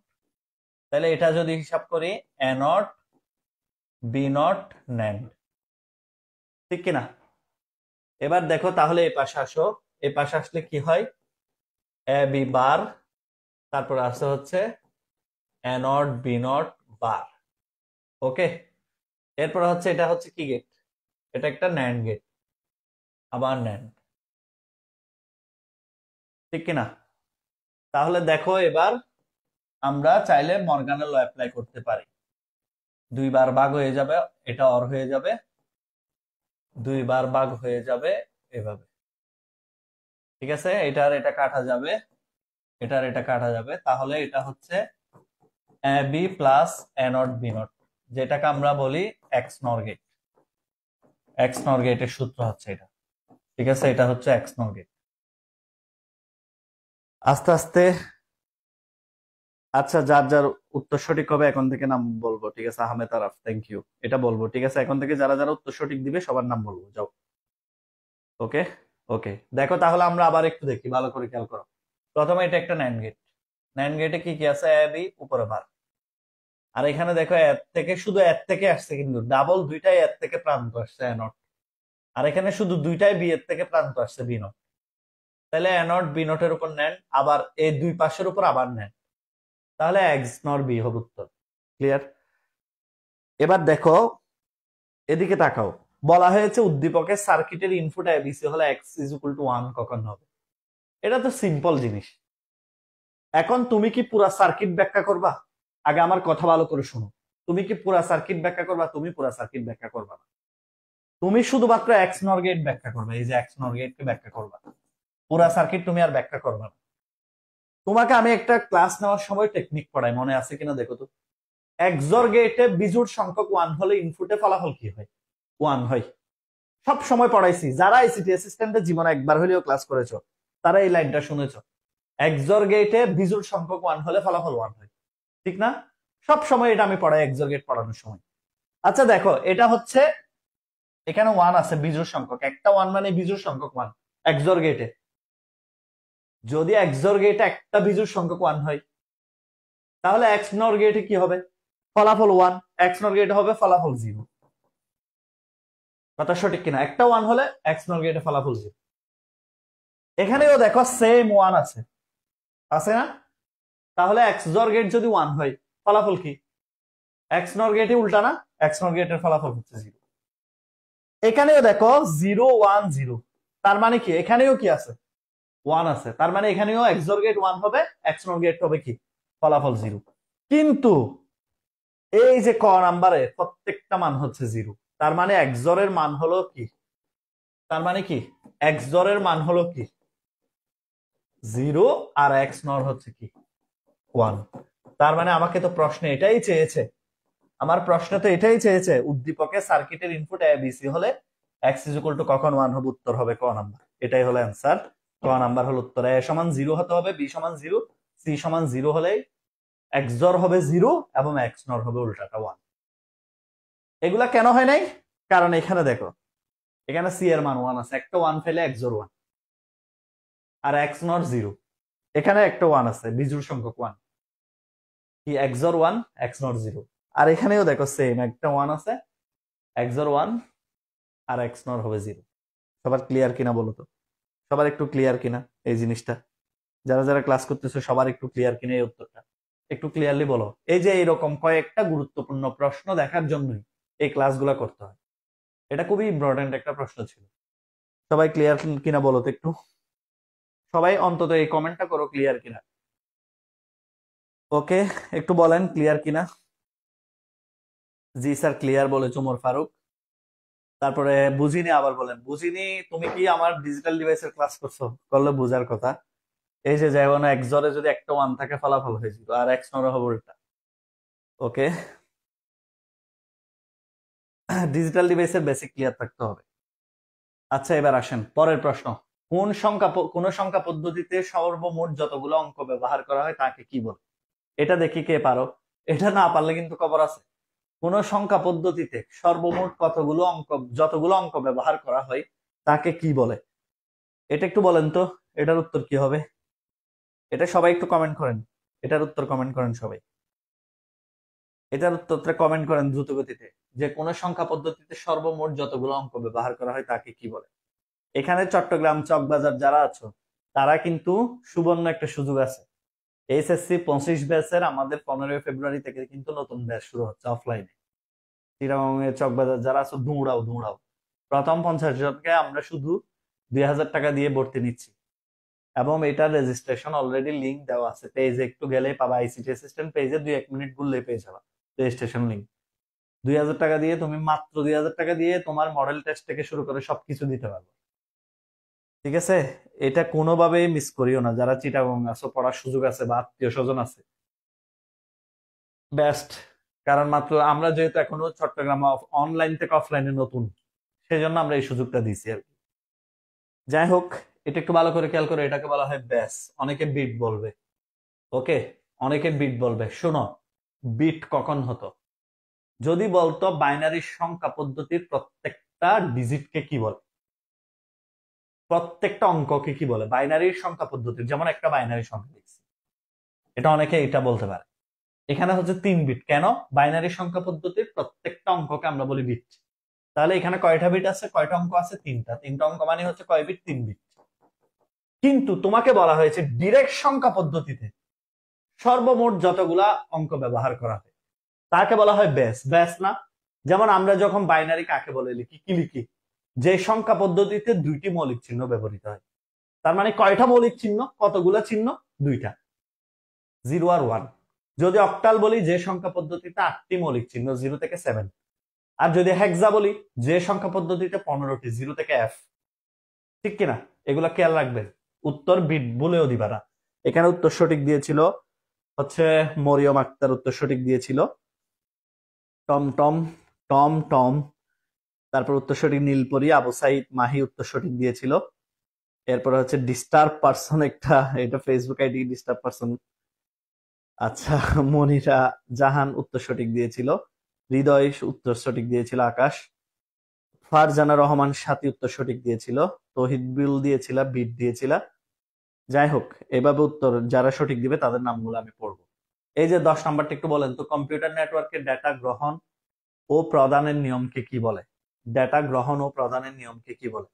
তাহলে এটা যদি হিসাব করি, এ নট বি নট ন্যান্ড। ঠিক কিনা? এবার দেখো তাহলে এই পাশে আসো। এই পাশে আসলে কি হয়? এ বি বার, তারপর আসছে হচ্ছে এ নট বি নট বার। ওকে, এরপর হচ্ছে এটা হচ্ছে কি গেট? এটা একটা ন্যান্ড গেট, আবার ন্যান্ড। ঠিক কিনা? তাহলে দেখো এবার আমরা চাইলে মর্গানের ল অ্যাপ্লাই করতে পারি। 2 বার ভাগ হয়ে যাবে, এটা অর হয়ে যাবে, 2 বার ভাগ হয়ে যাবে এভাবে। ঠিক আছে, এটার এটা কাটা যাবে, এটার এটা কাটা যাবে, তাহলে এটা হচ্ছে A B plus A not B not, যেটাকে আমরা বলি এক্স নর গেট। এক্স নর গেটের সূত্র হচ্ছে এটা। ঠিক আছে, এটা হচ্ছে এক্স নর গেট। আস্তে আস্তে, আচ্ছা, যার যার উত্তর সঠিক হবে এখন থেকে নাম বলবো। ঠিক আছে, আহমেদ আরাফ, থ্যাংক ইউ, এটা বলবো। ঠিক আছে, এখন থেকে যারা যারা উত্তর সঠিক দিবে সবার নাম বলবো, যাও। ওকে, ওকে, দেখো তাহলে আমরা আবার একটু দেখি, ভালো করে খেয়াল করো। প্রথমে এটা একটা ন্যান্ড গেট। ন্যান্ড গেটে কি কি আছে? এ বি উপরে বার। আর এখানে দেখো এর থেকে, শুধু এর থেকে আসছে, কিন্তু ডাবল দুইটাই এর থেকে প্রান্ত আসছে এ নট। আর এখানে শুধু দুইটাই বি এর থেকে প্রান্ত আসছে বি নট। তাহলে এ নট বি নটের উপর নেন, আবার এই দুই পাশের উপর আবার নেন, তাহলে এক্স নর বি হবে উত্তর। ক্লিয়ার? এবার দেখো এদিকে তাকাও, বলা হয়েছে উদ্দীপকের সার্কিটের ইনপুট এবিসি হলে এক্স ইজ ইকুয়াল টু 1 কখন হবে? এটা তো সিম্পল জিনিস। এখন তুমি কি পুরা সার্কিট ব্যাখ্যা করবা? আগে আমার কথা ভালো করে শোনো। তুমি কি পুরা সার্কিট ব্যাখ্যা করবা? তুমি পুরা সার্কিট ব্যাখ্যা করবা না। তুমি শুধুমাত্র এক্স নর গেট ব্যাখ্যা করবে, এই যে এক্স নর গেটকে ব্যাখ্যা করবা, পুরা সার্কিট তুমি আর ব্যাখ্যা করবা না। তোমাকে আমি একটা ক্লাস নেওয়ার সময় টেকনিক পড়াই, মনে আছে কিনা দেখো তো। এক্সর গেটে বিজোড় সংখ্যক 1 হলে ইনপুটে ফলাফল কি হয়? 1 হয়। সব সময় পড়াইছি, যারা আইসিটি অ্যাসিস্ট্যান্টের জীবনে একবার হলেও ক্লাস করেছো তারা এই লাইনটা শুনেছো। এক্সর গেটে বিজোড় সংখ্যক 1 হলে ফলাফল 1 হয়, ঠিক না? সব সময় এটা আমি পড়াই এক্সর গেট পড়ানোর সময়। আচ্ছা দেখো, এটা হচ্ছে এখানে 1 আছে বিজোড় সংখ্যক, একটা 1 মানে বিজোড় সংখ্যক 1 এক্সর গেটে। যদি এক্সর গেটে একটা বিজোড় সংখ্যক 1 হয়, তাহলে এক্স নর গেটে কি হবে? ফলাফল 1, এক্স নর গেটে হবে ফলাফল 0। কথা সঠিক কিনা? একটা 1 হলে এক্স নর গেটে ফলাফল 0। এখানেও দেখো সেম 1 আছে, আছে না? তাহলে এক্স জর গেট যদি 1 হয়, ফলাফল কি? এক্স নর গেটে উল্টা না? এক্স নর গেটের ফলাফল হচ্ছে 0। এখানেও দেখো 0 1 0, তার মানে কি এখানেও কি আছে? 1 আছে, তার মানে এখানেও এক্স জর গেট 1 হবে, এক্স নর গেট হবে কি? ফলাফল 0। কিন্তু এই যে ক নাম্বারে প্রত্যেকটা মান হচ্ছে 0, তার মানে এক্সরের মান হলো কি? তার মানে কি এক্সরের মান হলো কি? 0, আর এক্স নর হচ্ছে কি? 1। তার মানে আমাকে তো প্রশ্নে এটাই চেয়েছে, আমার প্রশ্ন তো এটাই চেয়েছে, উদ্দীপকে সার্কিটের ইনপুট এ বি সি হলে এক্স ইজ ইকুয়াল টু কখন 1 হবে? উত্তর হবে ক নাম্বার। এটাই হলো অ্যান্সার। ক নাম্বার হলো উত্তর। এ সমান 0 হতে হবে, বি সমান 0, সি সমান 0 হলে এক্স জর হবে 0 এবং এক্স নর হবে উল্টাটা 1। এগুলা কেন হয় নাই? কারণ এখানে দেখো, এখানে সি এর মান 1 আছে, একটা 1 ফেলে এক্স জোর 1, আর এক্স নর 0। এখানে একটা 1 আছে, বিজোড় সংখ্যক 1, কি এক্স জোর 1 এক্স নর 0। আর এখানেও দেখো সেম, একটা 1 আছে, এক্স জোর 1 আর এক্স নর হবে 0। সবার ক্লিয়ার কিনা বলো তো? সবার একটু ক্লিয়ার কিনা এই জিনিসটা? যারা যারা ক্লাস করতেছো সবার একটু ক্লিয়ার কিনা এই উত্তরটা? একটু ক্লিয়ারলি বলো। এই যে এরকম কয়েকটা গুরুত্বপূর্ণ প্রশ্ন দেখার জন্যই এই ক্লাসগুলো করতে হয়। এটা খুবই ইম্পর্টেন্ট একটা প্রশ্ন ছিল। সবাই ক্লিয়ার কিনা বলো তো একটু? সবাই অন্তত এই কমেন্টটা করো ক্লিয়ার কিনা। ওকে, একটু বলেন ক্লিয়ার কিনা। জি স্যার ক্লিয়ার বলেছ ওমর ফারুক। তারপরে বুঝিনি, আবার বলেন বুঝিনি। তুমি কি আমার ডিজিটাল ডিভাইসের ক্লাস করছো? করলে বুঝার কথা। এই যে যেমন এক্স জরে যদি একটা 1 থাকে ফলাফল হয়েছিল, আর এক্স নর হবে উল্টা। ওকে, ডিজিটাল ডিভাইসের বেসিক ক্লিয়ার থাকতে হবে। আচ্ছা এবার আসেন পরের প্রশ্ন। কোন সংখ্যা পদ্ধতিতে সর্বমোট যতগুলো অঙ্ক ব্যবহার করা হয় তাকে কি বলে? এটা দেখি কে পারো। এটা না পারলে কিন্তু খবর আছে। কোন সংখ্যা পদ্ধতিতে সর্বমোট যতগুলো অঙ্ক ব্যবহার করা হয় তাকে কি বলে? এটা একটু বলেন তো, এটার উত্তর কি হবে? এটা সবাই একটু কমেন্ট করেন, এটার উত্তর কমেন্ট করেন সবাই। এটার উত্তরটা কমেন্ট করেন দ্রুত গতিতে, যে কোন সংখ্যা পদ্ধতিতে সর্বমোট যতগুলো অঙ্ক ব্যবহার করা হয় তাকে কি বলে? এখানে চট্টগ্রাম চকবাজার যারা আছো তারা কিন্তু সুবর্ণ একটা সুযোগ আছে। এইচএসসি 25 ব্যাচের আমাদের 15 ফেব্রুয়ারি থেকে কিন্তু নতুন ব্যাচ শুরু হচ্ছে অফলাইনে। চিটাগংয়ের চকবাজার যারা আছো দৌড়াও দৌড়াও। প্রথম 50 জনকে আমরা শুধু 2000 টাকা দিয়ে ভর্তি নিচ্ছি। এবং এটার রেজিস্ট্রেশন অলরেডি লিংক দেওয়া আছে, পেজে একটু গেলেই পাবা, আইসিটি অ্যাসিস্ট্যান্ট পেজে 2-1 মিনিট ঘুরলেই পেয়ে যাবা রেজিস্ট্রেশন লিংক। 2,000 টাকা দিয়ে তুমি, মাত্র 2,000 টাকা দিয়ে তোমার মডেল টেস্ট থেকে শুরু করে সবকিছু দিতে পারবে। ঠিক আছে, এটা কোনোভাবেই মিস করিও না। যারা চিটাগং আছো, পড়ার সুযোগ আছে বা আত্মীয় স্বজন আছে, বেস্ট। কারণ মাত্র আমরা যেহেতু এখনো চট্টগ্রাম অনলাইন থেকে অফলাইনে নতুন, সেই জন্য আমরা এই সুযোগটা দিছি আর কি। যাই হোক, এটা একটু ভালো করে খেয়াল করে, এটাকে বলা হয় ব্যাস। অনেকে বিট বলবে, ওকে, অনেকে বিট বলবে। শোনো, বিট কখন হতো? যদি বলতো বাইনারি সংখ্যা পদ্ধতির প্রত্যেকটা ডিজিটকে কি বলে, প্রত্যেকটা অঙ্ককে কি বলে বাইনারি সংখ্যা পদ্ধতির, যেমন একটা বাইনারি সংখ্যা লিখছি, এটা অনেকে এটা বলতে পারে। এখানে হচ্ছে 3 বিট, কেন? বাইনারি সংখ্যা পদ্ধতির প্রত্যেকটা অঙ্ককে আমরা বলি বিট। তাহলে এখানে কয়টা বিট আছে, কয়টা অঙ্ক আছে? তিনটা। তিনটা অঙ্ক মানে হচ্ছে কয় বিট? 3 বিট। কিন্তু তোমাকে বলা হয়েছে ডিরেক্ট সংখ্যা পদ্ধতিতে সর্বমোট যতগুলা অঙ্ক ব্যবহার করা হয় তাকে বলা হয় বেস। বেস না? যেমন আমরা যখন বাইনারি কাকে বলে লিখি, কি লিখি? যে সংখ্যা পদ্ধতিতে 2টি মৌলিক চিহ্ন ব্যবহৃত হয়। তার মানে কয়টা মৌলিক চিহ্ন, কতগুলা চিহ্ন? 2টা, 0 আর 1। যদি অক্টাল বলি, যে সংখ্যা পদ্ধতিতে 8টি মৌলিক চিহ্ন, 0 থেকে 7। আর যদি হেক্সা বলি, যে সংখ্যা পদ্ধতিতে 15টি, 0 থেকে F। ঠিক কিনা? এগুলা খেয়াল রাখবেন। উত্তর বিট বলেও দিবা না। এখানে উত্তর সঠিক দিয়েছিল হচ্ছে মরিয়ম আক্তার, উত্তর সঠিক দিয়েছিল। টম টম, টম টম, তারপর উত্তর সঠিক নীলপরি, আবু সাইদ মাহি উত্তর সঠিক দিয়েছিল। এরপর হচ্ছে ডিস্টার্ব পারসন, একটা এটা ফেসবুক আইডি ডিস্টার্ব পারসন। আচ্ছা, মনিরা জাহান উত্তর সঠিক দিয়েছিল। হৃদয় উত্তর সঠিক দিয়েছিল। আকাশ, ফারজানা রহমান সাথী উত্তর সঠিক দিয়েছিল। তহিদ বিল দিয়েছিল, বিট দিয়েছিল। যাই হোক, এভাবে উত্তর যারা সঠিক দিবে তাদের নামগুলো আমি পড়বো। এই যে 10 নাম্বারটা একটু বলেন তো, কম্পিউটার নেটওয়ার্কের ডেটা গ্রহণ ও প্রদানের নিয়মকে কি বলে? ডেটা গ্রহণ ও প্রদানের নিয়মকে কি বলে?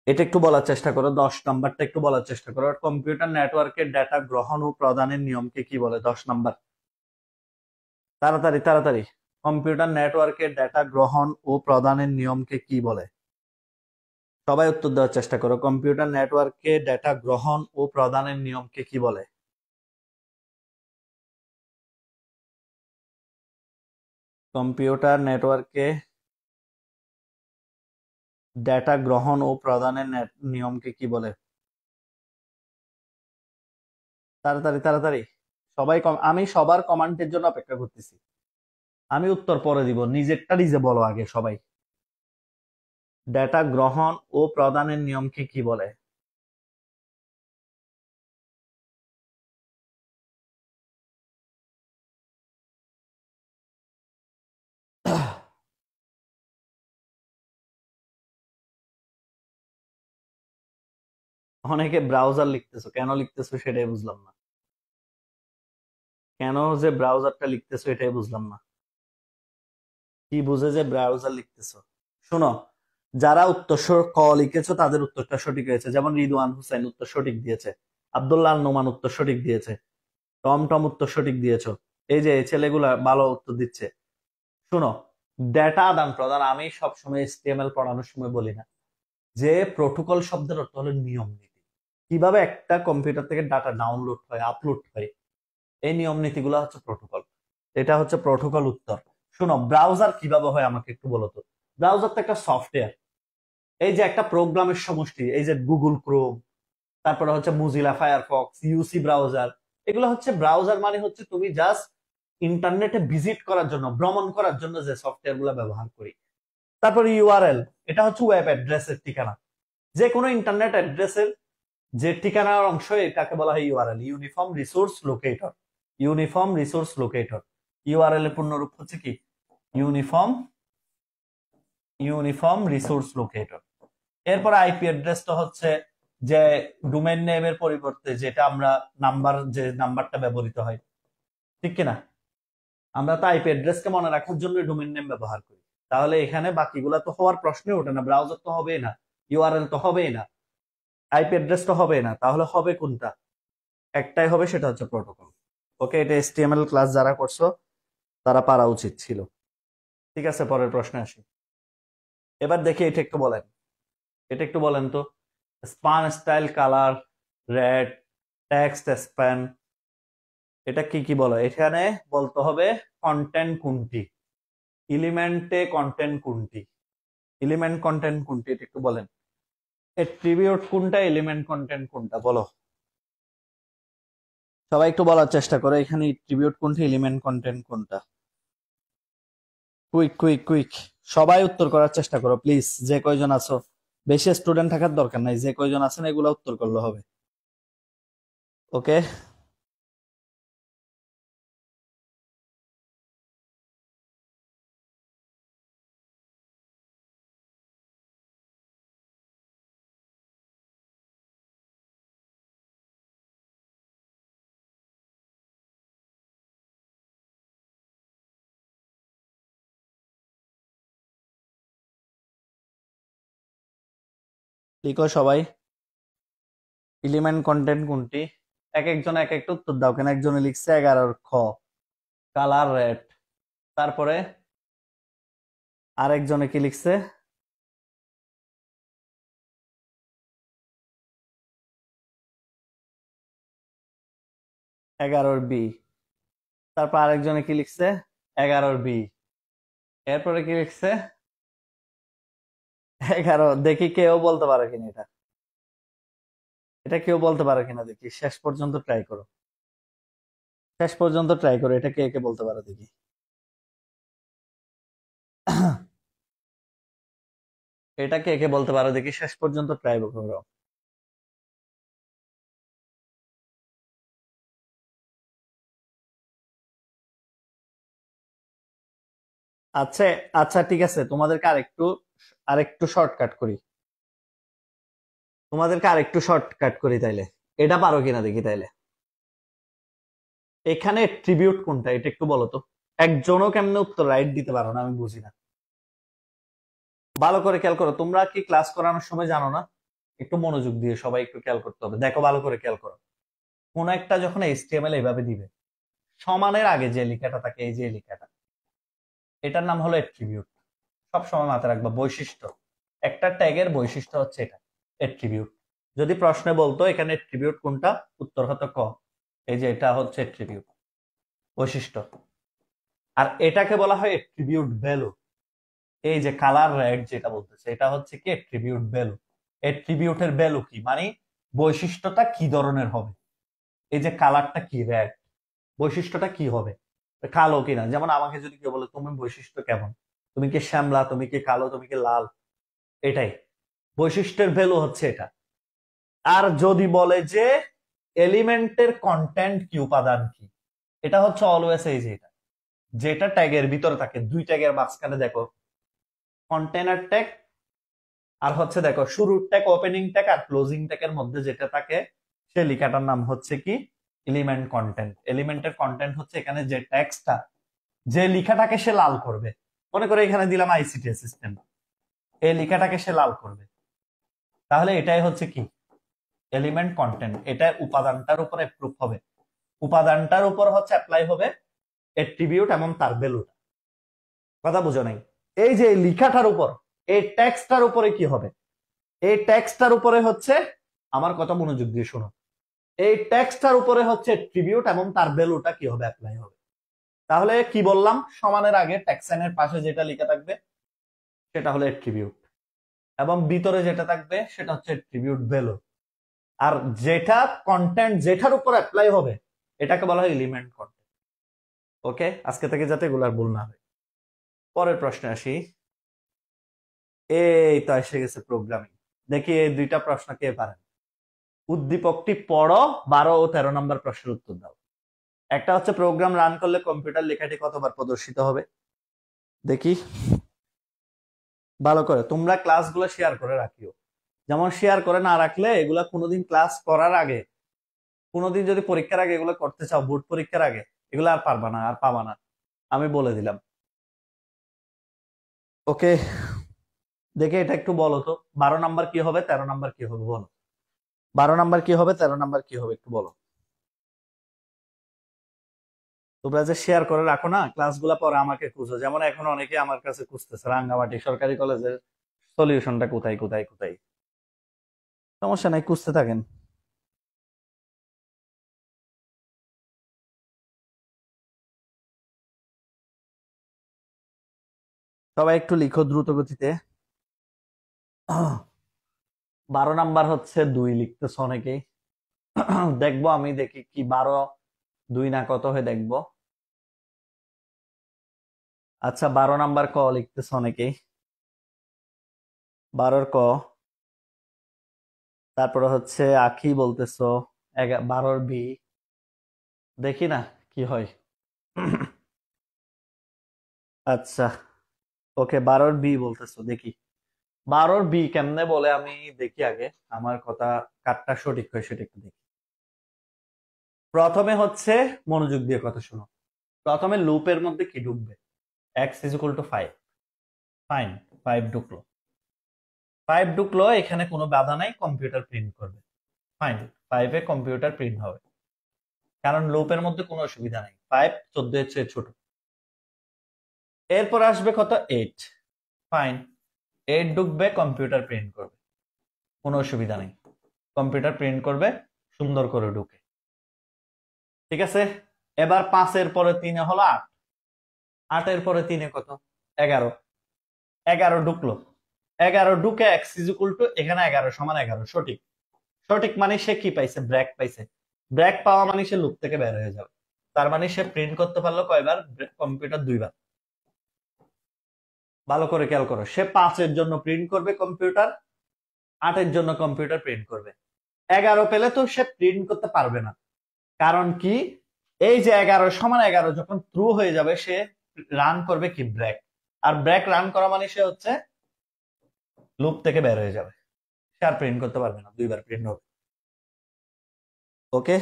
এটা একটু বলার চেষ্টা করো। 10 নাম্বারটা একটু বলার চেষ্টা করো। কম্পিউটার নেটওয়ার্কের ডেটা গ্রহণ ও প্রদানের নিয়মকে কি বলে? 10 নাম্বার, তাড়াতাড়ি তাড়াতাড়ি। কম্পিউটার নেটওয়ার্কের ডেটা গ্রহণ ও প্রদানের নিয়মকে কি বলে? সবাই উত্তর দেওয়ার চেষ্টা করো। কম্পিউটার নেটওয়ার্কে ডেটা গ্রহণ ও প্রদানের নিয়মকে কি বলে? কম্পিউটার নেটওয়ার্কে ডেটা গ্রহণ ও প্রদানের নিয়মকে কি বলে? তাড়াতাড়ি তাড়াতাড়ি সবাই। আমি সবার কমেন্টের জন্য অপেক্ষা করতেছি। আমি উত্তর পরে দিব, নিজেরটা নিজে বলো আগে সবাই। ডেটা গ্রহণ ও প্রদানের নিয়মকে কি বলে? অনেকে ব্রাউজার লিখতেছো, কেন লিখতেছো সেটাই বুঝলাম না। কেন যে ব্রাউজারটা লিখতেছো এটাই বুঝলাম না। কি বুঝে যে ব্রাউজার লিখতেছো? শোনো, যারা উত্তর ক লিখেছো তাদের উত্তরটা সঠিক হয়েছে। যেমন রিদওয়ান হুসাইন উত্তর সঠিক দিয়েছে, আব্দুল্লাহ নোমান উত্তর সঠিক দিয়েছে, টম টম উত্তর সঠিক দিয়েছো। এই যে এই ছেলেগুলা ভালো উত্তর দিচ্ছে। শোনো, ডেটা আদান প্রদান, আমি সবসময় HTML পড়ানোর সময় বলি না যে প্রোটোকল শব্দের অর্থ হলো নিয়ম নীতি। কিভাবে একটা কম্পিউটার থেকে ডাটা ডাউনলোড হয়, আপলোড হয়, এই নিয়ম নীতিগুলো হচ্ছে প্রোটোকল। এটা হচ্ছে প্রোটোকল উত্তর। শোনো, ব্রাউজার কিভাবে হয় আমাকে একটু বলো তো। ব্রাউজার তো একটা সফটওয়্যার, এই যে একটা প্রোগ্রামের সমষ্টি। এই যে গুগল ক্রোম, তারপরে হচ্ছে মুজিলা ফায়ারফক্স, ইউসি ব্রাউজার, এগুলো হচ্ছে ব্রাউজার। মানে হচ্ছে তুমি জাস্ট ইন্টারনেটে ভিজিট করার জন্য, ভ্রমণ করার জন্য যে সফটওয়্যার গুলো ব্যবহার করি। তারপর ইউআরএল, এটা হচ্ছে ওয়েব অ্যাড্রেসের ঠিকানা। যে কোনো ইন্টারনেট অ্যাড্রেসের যে ঠিকানার অংশ, এটাকে বলা হয় URL, uniform resource locator. Uniform resource locator, URL এর পূর্ণরূপ হচ্ছে কি? Uniform uniform resource locator. এরপর আইপি অ্যাড্রেসটা হচ্ছে যে ডোমেইন নেমের পরিবর্তে যেটা আমরা নাম্বার, যে নাম্বারটা ব্যবহৃত হয়, ঠিক কিনা? আমরা তো আইপি অ্যাড্রেসকে মনে রাখার জন্য ডোমেইন নেম ব্যবহার করি। তাহলে এখানে বাকিগুলা তো হওয়ার প্রশ্নই ওঠে না। ব্রাউজার তো হবেই না, ইউআরএল তো হবেই না, আইপি অ্যাড্রেস তো হবেই না। তাহলে হবে কোনটা? একটাই হবে, সেটা হচ্ছে প্রোটোকল। ওকে, এটা HTML ক্লাস যারা করছো তারা পারা উচিত ছিল। ঠিক আছে, পরের প্রশ্নে আসি। এবার দেখি, এটা একটু বলেন, এটা একটু বলেন তো। Span style colour red text span, এটা কি কি বলো? এখানে বলতে হবে কন্টেন্ট কোনটি, এলিমেন্টে কন্টেন্ট কোনটি, এলিমেন্ট কন্টেন্ট কোনটি, এটা একটু বলেন। এট্রিবিউট কোনটা, এলিমেন্ট কন্টেন্ট কোনটা, বলো সবাই একটু বলার চেষ্টা করো এখানে এট্রিবিউট কোনটা, এলিমেন্ট কন্টেন্ট কোনটা। কুইক কুইক কুইক, সবাই উত্তর করার চেষ্টা করো প্লিজ, যে কয়জন আছো। বেশি স্টুডেন্ট থাকার দরকার নাই, যে কয়জন আছেন এগুলো উত্তর করলে হবে। ওকে, লিখো সবাই এলিমেন্ট কন্টেন্ট কোনটি। এক একজন এক একটা উত্তর দাও, কেন একজনে লিখছে 11 খ কালার রেড, তারপরে আরেকজনে কি লিখছে? 11 বি, তারপর আরেকজনে কি লিখছে? 11 বি, এরপরে কি লিখছে? 11, দেখি কেউ বলতে পারে কিনা এটা, এটা কেউ বলতে পারে কিনা দেখি, শেষ পর্যন্ত ট্রাই করো, শেষ পর্যন্ত ট্রাই করো, এটা কে কে বলতে পারো দেখি। এটা কে কে বলতে পারো দেখি, শেষ পর্যন্ত ট্রাই করো। আচ্ছা, আচ্ছা ঠিক আছে, তোমাদেরকে আরেকটু আরেকটু শর্টকাট করি, তোমাদেরকে আরেকটু শর্টকাট করি তাইলে, এটা পারো কিনা দেখি তাইলে। এখানে ট্রিবিউট কোনটা এটা একটু বলো তো, একজনও কেমনে উত্তর রাইট দিতে পারো না, আমি বুঝি না। ভালো করে খেয়াল করো, তোমরা কি ক্লাস করানোর সময় জানো না? একটু মনোযোগ দিয়ে সবাই একটু খেয়াল করতে হবে, দেখো ভালো করে খেয়াল করো। কোন একটা যখন এইচটিএমএল এইভাবে দিবে, সমানের আগে যে লেখাটা থাকে, এই যে লেখাটা, এটার নাম হলো এট্রিবিউট। সব সময় মাথায় রাখবা, বৈশিষ্ট্য, একটা ট্যাগের বৈশিষ্ট্য হচ্ছে এটা, এট্রিবিউট। যদি প্রশ্নে বলতো এখানে এট্রিবিউট কোনটা, উত্তর হতো ক, এই যে এটা হচ্ছে এট্রিবিউট, বৈশিষ্ট্য। আর এটাকে বলা হয় এট্রিবিউট ভ্যালু। এই যে কালার রেড যেটা বলতেছে, এটা হচ্ছে কি এট্রিবিউট ভ্যালু। এট্রিবিউটের ভ্যালু কি মানে বৈশিষ্ট্যটা কি ধরনের হবে। এই যে কালারটা কি রেড, বৈশিষ্ট্যটা কি হবে, কালো কিনা। যেমন আমাকে যদি কেউ বলে তুমি বৈশিষ্ট্য কেমন, তুমি কি শ্যামলা, তুমি কি কালো, তুমি কি লাল, এটাই বৈশিষ্ট্যের ভ্যালু হচ্ছে এটা। আর যদি বলে যে এলিমেন্টের কন্টেন্ট কি, উপাদান কি, এটা হচ্ছে অলওয়েজ এই যে এটা, যেটা ট্যাগের ভিতরে থাকে, দুই ট্যাগের মাঝখানে দেখো কন্টেনার ট্যাগ, আর হচ্ছে দেখো শুরুর ট্যাগ, ওপেনিং ট্যাগ আর ক্লোজিং ট্যাগের মধ্যে যেটা থাকে, সে লেখাটার নাম হচ্ছে কি এলিমেন্ট কন্টেন্ট। এলিমেন্টের কন্টেন্ট হচ্ছে এখানে যে ট্যাক্সটা, যে লেখাটাকে সে লাল করবে। মনে করে এখানে দিলাম আইসিটি অ্যাসিস্ট্যান্ট, এই লেখাটাকে সে লাল করবে, তাহলে এটাই হচ্ছে কি এলিমেন্ট কন্টেন্ট। এটা উপাদানটার উপর অ্যাপ্রুভ হবে, উপাদানটার উপর হচ্ছে অ্যাপ্লাই হবে এট্রিবিউট এবং তার ভ্যালুটা। কথা বুঝো নাই? এই যে লেখাটার উপর, এই টেক্সটটার উপরে কি হবে, এই টেক্সটটার উপরে হচ্ছে, আমার কথা মনোযোগ দিয়ে শোনো, এই টেক্সটটার উপরে হচ্ছে এট্রিবিউট এবং তার ভ্যালুটা কি হবে, অ্যাপ্লাই হবে। তাহলে কি বললাম, সমানের আগে ট্যাক্সানের পাশে যেটা লেখা থাকবে সেটা হলো এট্রিবিউট, এবং ভিতরে যেটা থাকবে সেটা হচ্ছে এট্রিবিউট ভ্যালু। আর যেটা কন্টেন্ট যেটার উপর অ্যাপ্লাই হবে এটাকে বলা হয় এলিমেন্ট কন্টেন্ট। ওকে, আজকে থেকে যাতে এগুলার ভুল না হয়। পরের প্রশ্নে আসি। এই তো এসে গেছে প্রোগ্রামিং। দেখি এই দুইটা প্রশ্ন কে পারেন। উদ্দীপকটি পড়ো, 12 ও 13 নম্বর প্রশ্নের উত্তর দাও। একটা হচ্ছে প্রোগ্রাম রান করলে কম্পিউটার লেখাটি কতবার প্রদর্শিত হবে। দেখি ভালো করে তোমরা ক্লাসগুলো শেয়ার করে রাখিও। যেমন শেয়ার করে না রাখলে এগুলা কোনোদিন ক্লাস করার আগে, কোনোদিন যদি পরীক্ষার আগে এগুলো করতে চাও, বোর্ড পরীক্ষার আগে, এগুলো আর পারবা না, আর পাবা না, আমি বলে দিলাম। ওকে, দেখে এটা একটু বলো তো, 12 নাম্বার কি হবে, 13 নাম্বার কি হবে, বলো। 12 নাম্বার কি হবে, 13 নাম্বার কি হবে, একটু বলো। তোমরা যে শেয়ার করে রাখো না ক্লাসগুলা, পরে আমাকে খুঁজো। যেমন এখন অনেকে আমার কাছে খুঁজতেছে রাঙ্গামাটি সরকারি কলেজের সলিউশনটা কোথায় কোথায় কোথায়। সমস্যা নাই, খুঁজতে থাকেন। সবাই একটু লিখো দ্রুত গতিতে। 12 নাম্বার হচ্ছে 2 লিখতেছ অনেকেই। দেখবো আমি, দেখি কি 12 2 না কত হয় দেখবো। আচ্ছা 12 নাম্বার ক লিখতেছ অনেকেই। 12 ক। তারপরে হচ্ছে আখি বলতেছো। 12 বি। দেখি না কি হয়। আচ্ছা ওকে, 12 বি বলতেছো, দেখি 12 বি কেমনে বলে আমি দেখি আগে। আমার কথা কাটটা সঠিক হয় সেটা একটু দেখি। প্রথমে হচ্ছে মনোযোগ দিয়ে কথা শোনো। প্রথমে লুপের মধ্যে কি ঢুকবে? X is equal to 5। Fine, 5 ঢুকলো। 5 ঢুকলো, এখানে কোনো বাধা নাই, কম্পিউটার প্রিন্ট করবে। ফাইন, 5-এ কম্পিউটার প্রিন্ট হবে, কারণ লুপের মধ্যে কোনো অসুবিধা নেই, 5 14 এর চেয়ে ছোট। এরপর আসবে কত? 8। ফাইন, 8 ঢুকবে, কম্পিউটার প্রিন্ট করবে, কোনো অসুবিধা নেই, কম্পিউটার প্রিন্ট করবে সুন্দর করে ঢুকে। ঠিক আছে। এবার 5-এর পরে 3-এ হলো 8। 8-এর পরে 3-এ কত? 11। 11 ঢুকলো। 11 ঢুকে এক্স ইজ ইকুয়াল টু, এখানে 11 সমান 11 সঠিক। সঠিক মানে সে কি পাইছে? ব্রেক পাইছে। ব্রেক পাওয়া মানে সে লুপ থেকে বের হয়ে যাবে। তার মানে সে প্রিন্ট করতে পারলো কয়বার? কম্পিউটার 2বার। ভালো করে খেয়াল করো, সে 5-এর জন্য প্রিন্ট করবে কম্পিউটার, 8-এর জন্য কম্পিউটার প্রিন্ট করবে। 11 পেলে তো সে প্রিন্ট করতে পারবে না, কারণ কি? এই যে 11 সমান 11 যখন ট্রু হয়ে যাবে, সে রান করবে কি? ব্রেক। আর ব্রেক রান করা মানে সে হচ্ছে লুপ থেকে বের হয়ে যাবে, সে আর প্রিন্ট করতে পারবে না, 2বার প্রিন্ট হবে। ওকে,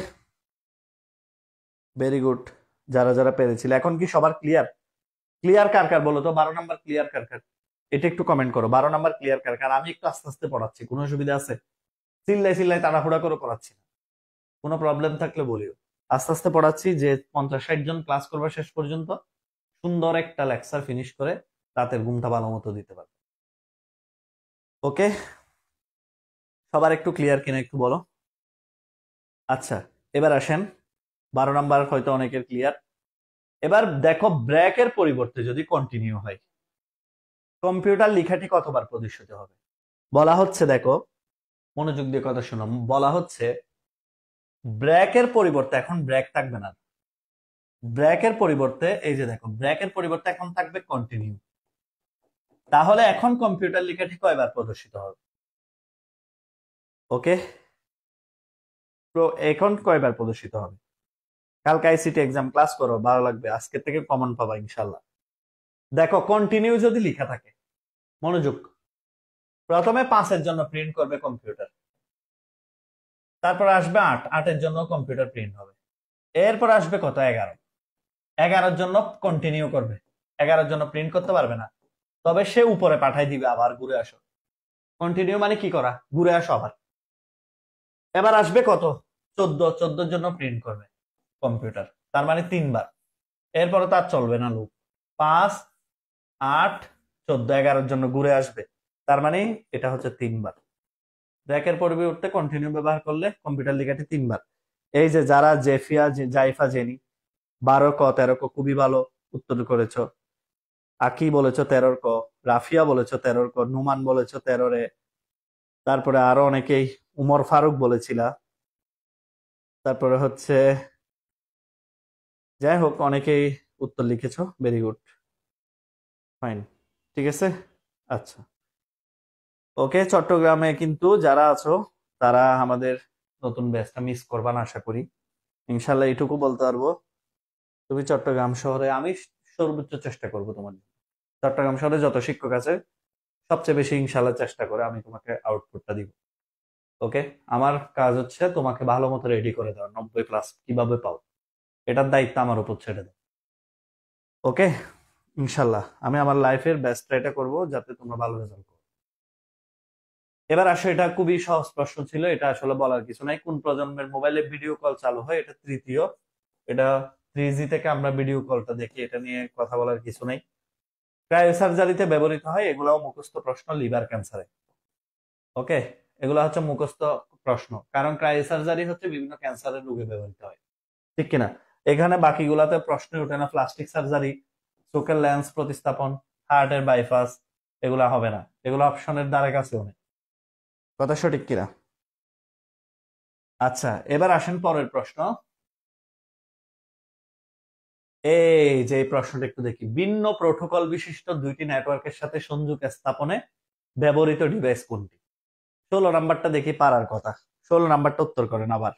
ভেরি গুড। যারা যারা পেরেছিল, এখন কি সবার ক্লিয়ার? ক্লিয়ার কার কার বলো তো? 12 নাম্বার ক্লিয়ার কার কার? এটা একটু কমেন্ট করো, 12 নাম্বার ক্লিয়ার কার কার? আমি একটু আস্তে আস্তে পড়াচ্ছি, কোনো অসুবিধা আছে? চিল্লাই চিল্লাই তাড়াহুড়া করে পড়াচ্ছি না, কোনো প্রবলেম থাকলে বলিও। আস্তে আস্তে পড়াচ্ছি, যে 50-60 জন ক্লাস করবে শেষ পর্যন্ত, সুন্দর একটা লেকচার ফিনিশ করে রাতের ঘুমটা ভালো মতো দিতে পারবে। ওকে, সবার একটু ক্লিয়ার কিনা একটু বলো। আচ্ছা, এবার আসেন, 12 নাম্বার হয়তো অনেকের ক্লিয়ার। এবার দেখো, ব্রেকের পরিবর্তে যদি কন্টিনিউ হয়, কম্পিউটার লেখাটি কতবার প্রদর্শিত হবে? বলা হচ্ছে, দেখো মনোযোগ দিয়ে কথা শোনো, বলা হচ্ছে ব্রেকের পরিবর্তে এখন ব্রেক থাকবে না। ব্রেকের পরিবর্তে এই যে দেখো, ব্রেকের পরিবর্তে এখন থাকবে কন্টিনিউ। তাহলে এখন কম্পিউটার লেখাটি কয়বার প্রদর্শিত হবে? ওকে, তো এখন কয়বার প্রদর্শিত হবে? কালকে আইসিটি এক্সাম ক্লাস করো, ভালো লাগবে, আজকে থেকে কমন পাবা ইনশাল্লাহ। দেখো কন্টিনিউ যদি লেখা থাকে, মনোযোগ, প্রথমে 5-এর জন্য প্রিন্ট করবে কম্পিউটার, তারপর আসবে 8, 8-এর জন্য কম্পিউটার প্রিন্ট হবে। এরপর আসবে কত? 11। 11-এর জন্য কন্টিনিউ করবে, 11-এর জন্য প্রিন্ট করতে পারবে না, তবে সে উপরে পাঠাই দিবে, আবার ঘুরে আসো। কন্টিনিউ মানে কি করা? ঘুরে আসো আবার। এবার আসবে কত? 14। 14-এর জন্য প্রিন্ট করবে কম্পিউটার, তার মানে 3বার। এরপরে তার চলবে না লুপ। 5, 8, 14, 11-এর জন্য ঘুরে আসবে, তার মানে এটা হচ্ছে 3বার। ব্র্যাকের পরিবর্তে কন্টিনিউ ব্যবহার করলে কম্পিউটার লেখাটি 3বার। এই যে যারা জেফিয়া, জাইফা, জেনি 12 ক 13 ক খুবই ভালো উত্তর করেছো। আকি বলেছো 13 ক, রাফিয়া বলেছো 13 ক, নুমান বলেছো 13-এ, তারপরে আরো অনেকেই, উমর ফারুক বলেছিলা, তারপরে হচ্ছে, যাই হোক অনেকেই উত্তর লিখেছো, ভেরি গুড, ফাইন, ঠিক আছে। আচ্ছা ওকে, চট্টগ্রামে কিন্তু যারা আছো তারা আমাদের নতুন ব্যাচটা মিস করবা না আশা করি। ইনশাল্লাহ এইটুকু বলতে পারবো, তুমি চট্টগ্রাম শহরে, আমি সর্বোচ্চ চেষ্টা করব তোমার জন্য। চট্টগ্রাম শহরে যত শিক্ষক আছে, সবচেয়ে বেশি ইনশাল্লাহ চেষ্টা করে আমি তোমাকে আউটপুটটা দিব। ওকে, আমার কাজ হচ্ছে তোমাকে ভালো মতো রেডি করে দেওয়া, 90+ কিভাবে পাও, এটার দায়িত্ব আমার উপর ছেড়ে দাও। ওকে, ইনশাল্লাহ আমি আমার লাইফের বেস্ট ট্রাইটা করব যাতে তোমরা ভালো রেজাল্ট করো। এবার আসো, এটা খুবই সহজ প্রশ্ন ছিল, এটা আসলে বলার কিছু নাই। কোন প্রজন্মের মোবাইলে ভিডিও কল চালু হয়? এটা তৃতীয়। এটা 3G থেকে আমরা ভিডিও কলটা দেখি, এটা নিয়ে কথা বলার কিছু নাই। ক্রায়োসার্জারিতে ব্যবহৃত হয়, এগুলাও মুখস্থ প্রশ্ন লিভার ক্যান্সারে। ওকে, এগুলো হচ্ছে মুখস্থ প্রশ্ন, কারণ ক্রায়োসার্জারি হচ্ছে বিভিন্ন ক্যান্সারের রোগে ব্যবহৃত হয়, ঠিক কিনা? এখানে বাকিগুলাতে প্রশ্ন ওঠে না। প্লাস্টিক সার্জারি, চোখের লেন্স প্রতিস্থাপন, হার্টের বাইপাস, এগুলা হবে না, এগুলো অপশনের দ্বারা কাছেও নেই। কথা সঠিক কিনা? আচ্ছা, এবার আসেন পরের প্রশ্ন। এই যে এই প্রশ্নটা একটু দেখি, ভিন্ন প্রোটোকল বিশিষ্ট দুইটি নেটওয়ার্কের সাথে সংযোগ স্থাপনে ব্যবহৃত ডিভাইস কোনটি? 16 নাম্বারটা দেখি পারার কথা। 16 নাম্বারটা উত্তর করেন আবার।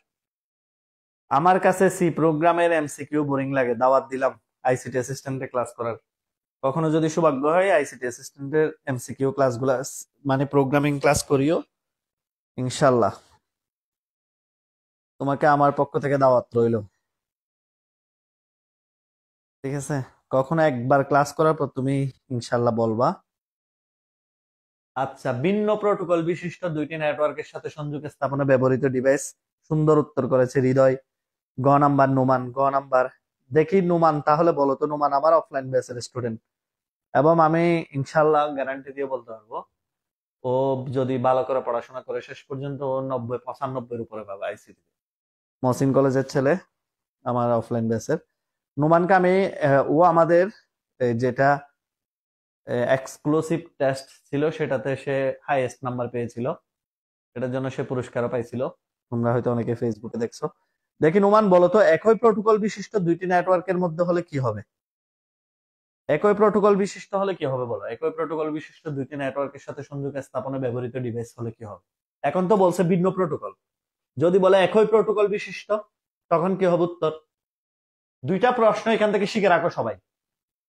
আমার কাছে সি প্রোগ্রামের এমসিকিউ বোরিং লাগে, দাওয়াত দিলাম আইসিটি অ্যাসিস্ট্যান্টে ক্লাস করার। কখনো যদি সৌভাগ্য হয় আইসিটি অ্যাসিস্ট্যান্টের এমসিকিউ ক্লাসগুলা, মানে প্রোগ্রামিং ক্লাস করিও ইনশাল্লাহ, তোমাকে আমার পক্ষ থেকে দাওয়াত রইল, ঠিক আছে? কখনো একবার ক্লাস করার পর তুমি ইনশাল্লাহ বলবা। আচ্ছা, ভিন্ন প্রোটোকল বিশিষ্ট দুইটি নেটওয়ার্কের সাথে সংযোগ স্থাপনে ব্যবহৃত ডিভাইস, সুন্দর উত্তর করেছে হৃদয়। গ নাম্বার নোমান, গ নাম্বার। দেখি নোমান, তাহলে বলো তো নোমান আমার অফলাইন ব্যাচের স্টুডেন্ট, এবং আমি ইনশাল্লাহ গ্যারান্টি দিয়ে বলতে পারবো ও যদি ভালো করে পড়াশোনা করে শেষ পর্যন্ত ও 90-95 উপরে পাবে আইসিটি। মহসিন কলেজের ছেলে, আমার অফলাইন ব্যাচের নোমানকে আমি ও আমাদের যেটা এক্সক্লুসিভ টেস্ট ছিল সেটাতে সে হাইয়েস্ট নাম্বার পেয়েছিল, এটার জন্য সে পুরস্কারও পাইছিল, তোমরা হয়তো অনেকে ফেসবুকে দেখছো। দেখি নোমান বলো তো, একই প্রোটোকল বিশিষ্ট দুইটি নেটওয়ার্কের মধ্যে হলে কি হবে? একই প্রোটোকল বিশিষ্ট হলে কি হবে বলো? একই প্রোটোকল বিশিষ্ট দুইটি নেটওয়ার্কের সাথে সংযোগ স্থাপনে ব্যবহৃত ডিভাইস হলে কি হবে? এখন তো বলছে ভিন্ন প্রোটোকল, যদি বলে একই প্রোটোকল বিশিষ্ট তখন কি হবে উত্তর? দুইটা প্রশ্ন এখান থেকে শিখে রাখো সবাই।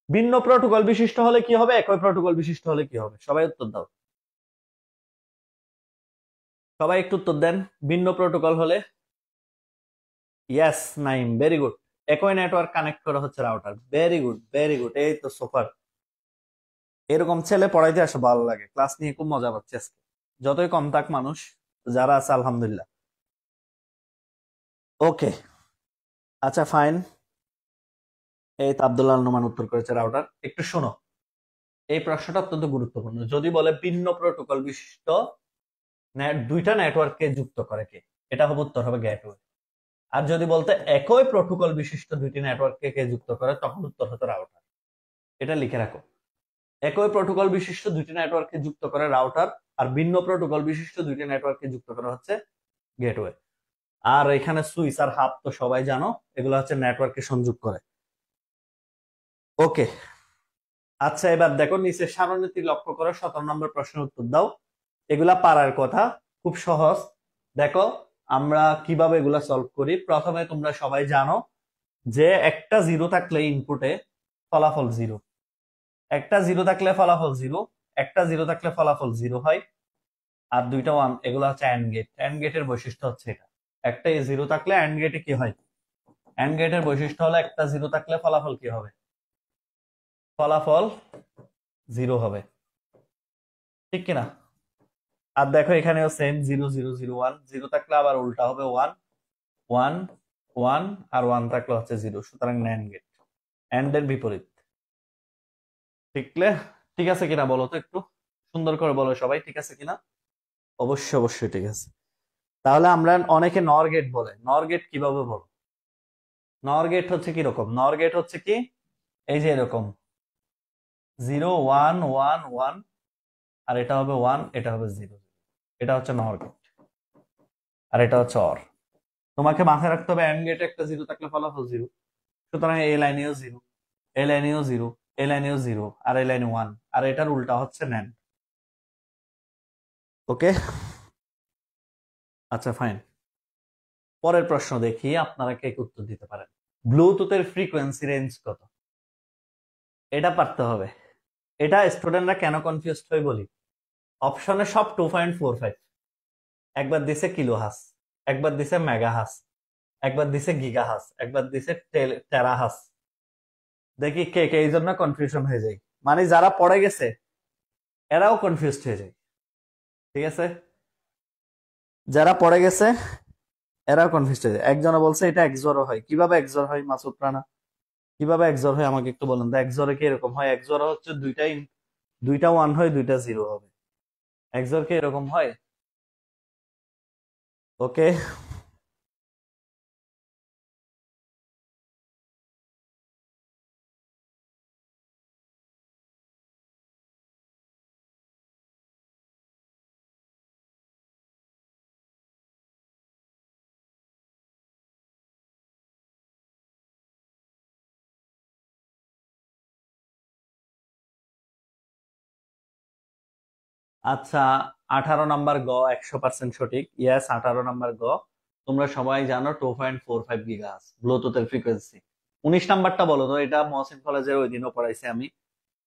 ভিন্ন প্রোটোকল বিশিষ্ট হলে কি হবে, একই প্রোটোকল বিশিষ্ট হলে কি হবে? সবাই উত্তর দাও, সবাই একটু উত্তর দেন। ভিন্ন প্রোটোকল হলে, ইয়েস নাইম, ভেরি গুড। একই নেটওয়ার্ক কানেক্ট করা হচ্ছে router, very good very good, এই তো সুপার। এরকম ছেলে পড়াইতে আসে ভালো লাগে, ক্লাস নিয়ে খুব মজা পাচ্ছে আজকে, যতই কম থাক মানুষ যারা আছে আলহামদুলিল্লাহ। ওকে, আচ্ছা ফাইন। এই তো আব্দুল্লাহ নোমান উত্তর করেছে রাউটার। একটু শোনো, এই প্রশ্নটা অত্যন্ত গুরুত্বপূর্ণ। যদি বলে ভিন্ন প্রোটোকল বিশিষ্ট দুইটা নেটওয়ার্ককে যুক্ত করে কে, এটা হবে উত্তর হবে গেটওয়ে। আর যদি বলতে একই প্রোটোকল বিশিষ্ট দুইটি নেটওয়ার্ককে কে যুক্ত করে, তখন উত্তর হতো রাউটার। এটা লিখে রাখো, একই প্রোটোকল বিশিষ্ট দুইটি নেটওয়ার্ককে যুক্ত করে রাউটার, আর ভিন্ন প্রোটোকল বিশিষ্ট দুইটি নেটওয়ার্ককে যুক্ত করা হচ্ছে গেটওয়ে। আর এখানে সুইচ আর হাব তো সবাই জানো, এগুলো হচ্ছে নেটওয়ার্ককে সংযোগ করে। ওকে, আচ্ছা এবার দেখো নিচের সারণীটি লক্ষ্য করো, 17 নম্বর প্রশ্নের উত্তর দাও। এগুলা পারার কথা, খুব সহজ। দেখো আমরা কিভাবে এগুলা সলভ করি। প্রথমে তোমরা সবাই জানো যে একটা জিরো থাকলে ইনপুটে ফলাফল জিরো, একটা জিরো থাকলে ফলাফল জিরো, একটা জিরো থাকলে ফলাফল জিরো হয়, আর দুইটা ওয়ান, এগুলো হচ্ছে অ্যান্ড গেট। অ্যান্ড গেটের বৈশিষ্ট্য হচ্ছে এটা, একটা জিরো থাকলে অ্যান্ড গেটে কি হয়, অ্যান্ড গেটের বৈশিষ্ট্য হলো একটা জিরো থাকলে ফলাফল কি হবে, ফলাফল জিরো হবে, ঠিক কিনা? আর দেখো এখানেও সেম, 0 0 0 1, জিরো থাকলে আবার উল্টা হবে 1 1 1, আর 1 থাকলে হচ্ছে জিরো, সুতরাং ন্যান্ড গেট, অ্যান্ড এর বিপরীত। ঠিকলে ঠিক আছে কিনা বলো তো, একটু সুন্দর করে বলো সবাই, ঠিক আছে কিনা? অবশ্যই অবশ্যই ঠিক আছে। তাহলে আমরা অনেকে নর গেট বলে, নর গেট কিভাবে বলো? নর গেট হচ্ছে কি রকম, নর গেট হচ্ছে কি, এই যে এরকম 0 1 1 1, আর এটা হবে 1, এটা হবে 0, এটা হচ্ছে নর গেট, আর এটা হচ্ছে অর। তোমাকে মাথায় রাখতে হবে এন্ড গেটে একটা জিরো থাকলে ফলাফল জিরো, সুতরাং এই লাইনেও জিরো, এই লাইনেও জিরো, এই লাইনেও জিরো, আর এই লাইনে 1, আর এটার উল্টা হচ্ছে ন্যান্ড। ওকে, আচ্ছা ফাইন। পরের প্রশ্ন দেখি আপনারা কে উত্তর দিতে পারেন। ব্লুটুথের ফ্রিকোয়েন্সি রেঞ্জ কত? এটা পারতে হবে। এটা স্টুডেন্টরা কেন কনফিউজ হয় বলি, অপশনে সব 2.45, একবার দিছে কিলো হাস, একবার দিছে মেগা হাস, একবার দিছে গিগা হাস, একবার দিছে টেরা হাস। দেখি কে কে এই জন্য কনফিউশন হয়ে যায়, মানে যারা পড়ে গেছে এরাও কনফিউজ হয়ে যায়, ঠিক আছে? যারা পড়ে গেছে এরাও কনফিউজ হয়ে যায়। একজনে বলছে এটা একজোরও হয়, কিভাবে একজোর হয় মাসুদ রানা, কিভাবে একজোর হয় আমাকে একটু বলেন তো, একজোরে কি এরকম হয়? একজোর হচ্ছে দুইটা ওয়ান হয়, দুইটা জিরো হবে, একজোর কি এরকম হয়? ওকে, আচ্ছা, 18 নাম্বার গ 100% সঠিক। ইয়েস, 18 নাম্বার গ। তোমরা সবাই জানো 2.45 গিগাহার্টজ ব্লুটুথের ফ্রিকোয়েন্সি। 19 নাম্বারটা বলো তো, এটা মহসিন কলেজের ওই দিনও পড়াইছি আমি।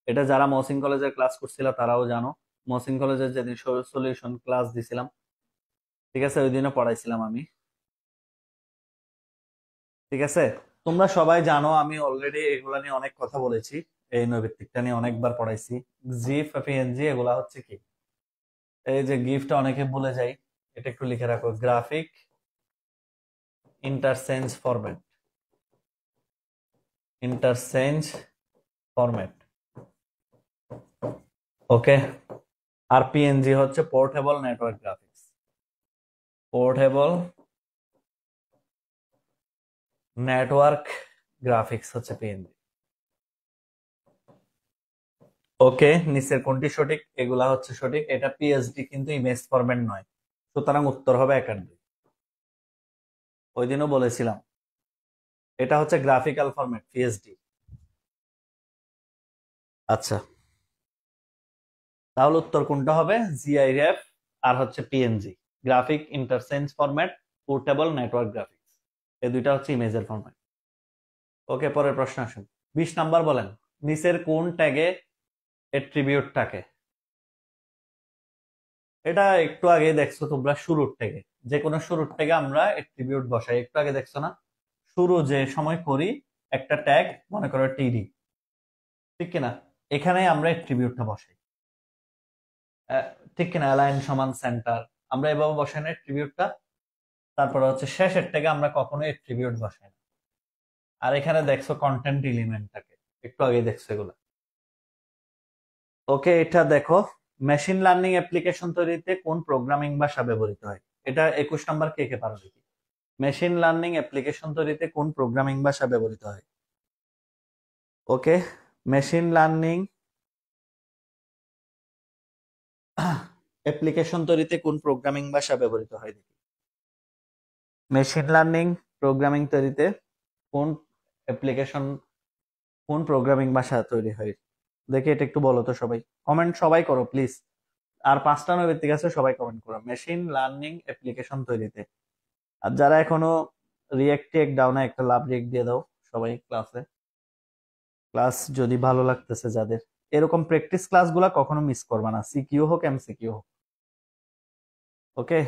এটা যারা মহসিন কলেজের ক্লাস করছিল তারাও জানো। মহসিন কলেজের যেদিন সলিউশন ক্লাস দিছিলাম, ঠিক আছে, ওই দিনও পড়াইছিলাম আমি। ঠিক আছে, তোমরা সবাই জানো আমি অলরেডি এগুলা নিয়ে অনেক কথা বলেছি। এই নৈর্ব্যক্তিকটা নিয়ে অনেকবার পড়াইছি। জিএফ, পিএনজি এগুলা হচ্ছে কি, এই যে গিফট অনেকে ভুলে যাই, এটা একটু লিখে রাখো, graphic interchange format. Interchange format, okay. আর পিএনজি হচ্ছে portable network graphics. Portable network graphics হচ্ছে পিএনজি। ওকে, নিচের কোনটি সঠিক? এগুলা হচ্ছে সঠিক। এটা পিএসডি কিন্তু ইমেজ ফরম্যাট নয়, সুতরাং উত্তর হবে 1 আর 2। ওই দিনও বলেছিলাম এটা হচ্ছে গ্রাফিক্যাল ফরম্যাট, পিএসডি। আচ্ছা, তাহলে উত্তর কোনটা হবে? জিআইএফ আর হচ্ছে PNG, graphic interchange format, portable network graphics. এই দুইটা হচ্ছে ইমেজের ফরম্যাট। ওকে, পরের প্রশ্ন আসুন। 20 নাম্বার বলেন, নিচের কোন ট্যাগে এট্রিবিউট থাকে? এটা একটু আগে দেখছো তোমরা, শুরুর ট্যাগে। যে কোনো শুরুর ট্যাগে আমরা এট্রিবিউট বসাই, একটু আগে দেখছো না? শুরু যে সময় করি একটা ট্যাগ, মনে করো টিডি, ঠিক কিনা? এখানে আমরা এট্রিবিউটটা বসাই, আহ, ঠিক কিনা? অ্যালাইন সমান সেন্টার, আমরা এভাবে বসাই না এট্রিবিউটটা। তারপরে হচ্ছে শেষের থেকে আমরা কখনো এট্রিবিউট বসাই না। আর এখানে দেখছো কন্টেন্ট এলিমেন্টটাকে, একটু আগে দেখছো এগুলো। ওকে, এটা দেখো, মেশিন লার্নিং অ্যাপ্লিকেশন তৈরিতে কোন প্রোগ্রামিং ভাষা ব্যবহৃত হয়? এটা 21 নাম্বার, কে কে পারো দেখি। মেশিন লার্নিং অ্যাপ্লিকেশন তৈরিতে কোন প্রোগ্রামিং ভাষা ব্যবহৃত হয়? ওকে, মেশিন লার্নিং অ্যাপ্লিকেশন তৈরিতে কোন প্রোগ্রামিং ভাষা ব্যবহৃত হয় দেখি। মেশিন লার্নিং প্রোগ্রামিং তৈরিতে কোন অ্যাপ্লিকেশন, কোন প্রোগ্রামিং ভাষা তৈরি হয় দেখি, এটা একটু বলো তো সবাই। কমেন্ট সবাই করো প্লিজ। আর 5টা নৈর্ব্যক্তিক আছে, সবাই কমেন্ট করো মেশিন লার্নিং অ্যাপ্লিকেশন তৈরিতে। আর যারা এখনো রিয়েক্ট দাও না, একটা লাভ রিয়েক্ট দিয়ে দাও সবাই ক্লাসে। ক্লাস যদি ভালো লাগতেছে যাদের, এরকম প্র্যাকটিস ক্লাসগুলা কখনো মিস করবা না, সিকিউ হোক এমসিকিউ হোক। ওকে,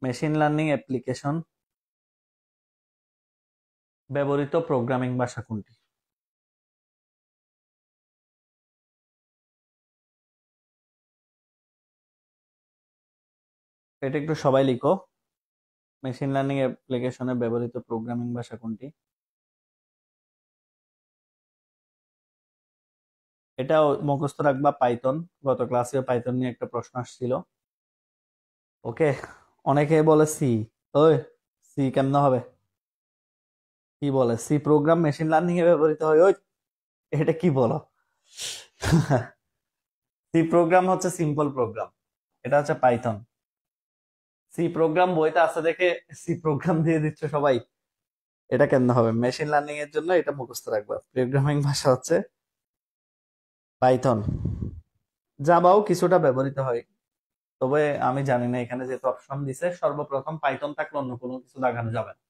মেশিন লার্নিং অ্যাপ্লিকেশন ব্যবহৃত প্রোগ্রামিং ভাষা কোনটি? এটা একটু সবাই লিখো, মেশিন লার্নিং অ্যাপ্লিকেশনে ব্যবহৃত প্রোগ্রামিং ভাষা কোনটি? এটা মুখস্থ রাখবা, পাইথন। গত ক্লাসে পাইথন নিয়ে একটা প্রশ্ন আসছিল। ওকে, অনেকে বলে সি। ওই, সি কেমন হবে? কি বলে সি প্রোগ্রাম মেশিন লার্নিং এ ব্যবহৃত হয়? ওই, এটা কি বলো? সি প্রোগ্রাম হচ্ছে সিম্পল প্রোগ্রাম, এটা হচ্ছে পাইথন। সি প্রোগ্রাম বইতে আছে দেখে সি প্রোগ্রাম দিয়ে দিচ্ছে সবাই, এটা কেন হবে? মেশিন লার্নিং এর জন্য এটা মুখস্থ রাখবা, প্রোগ্রামিং ভাষা হচ্ছে পাইথন। জাভাও কিছুটা ব্যবহৃত হয়, তবে আমি জানি না, এখানে যেহেতু অপশন দিছে সর্বপ্রথম পাইথন থাকলে অন্য কোনো কিছু দেখানো যাবে না।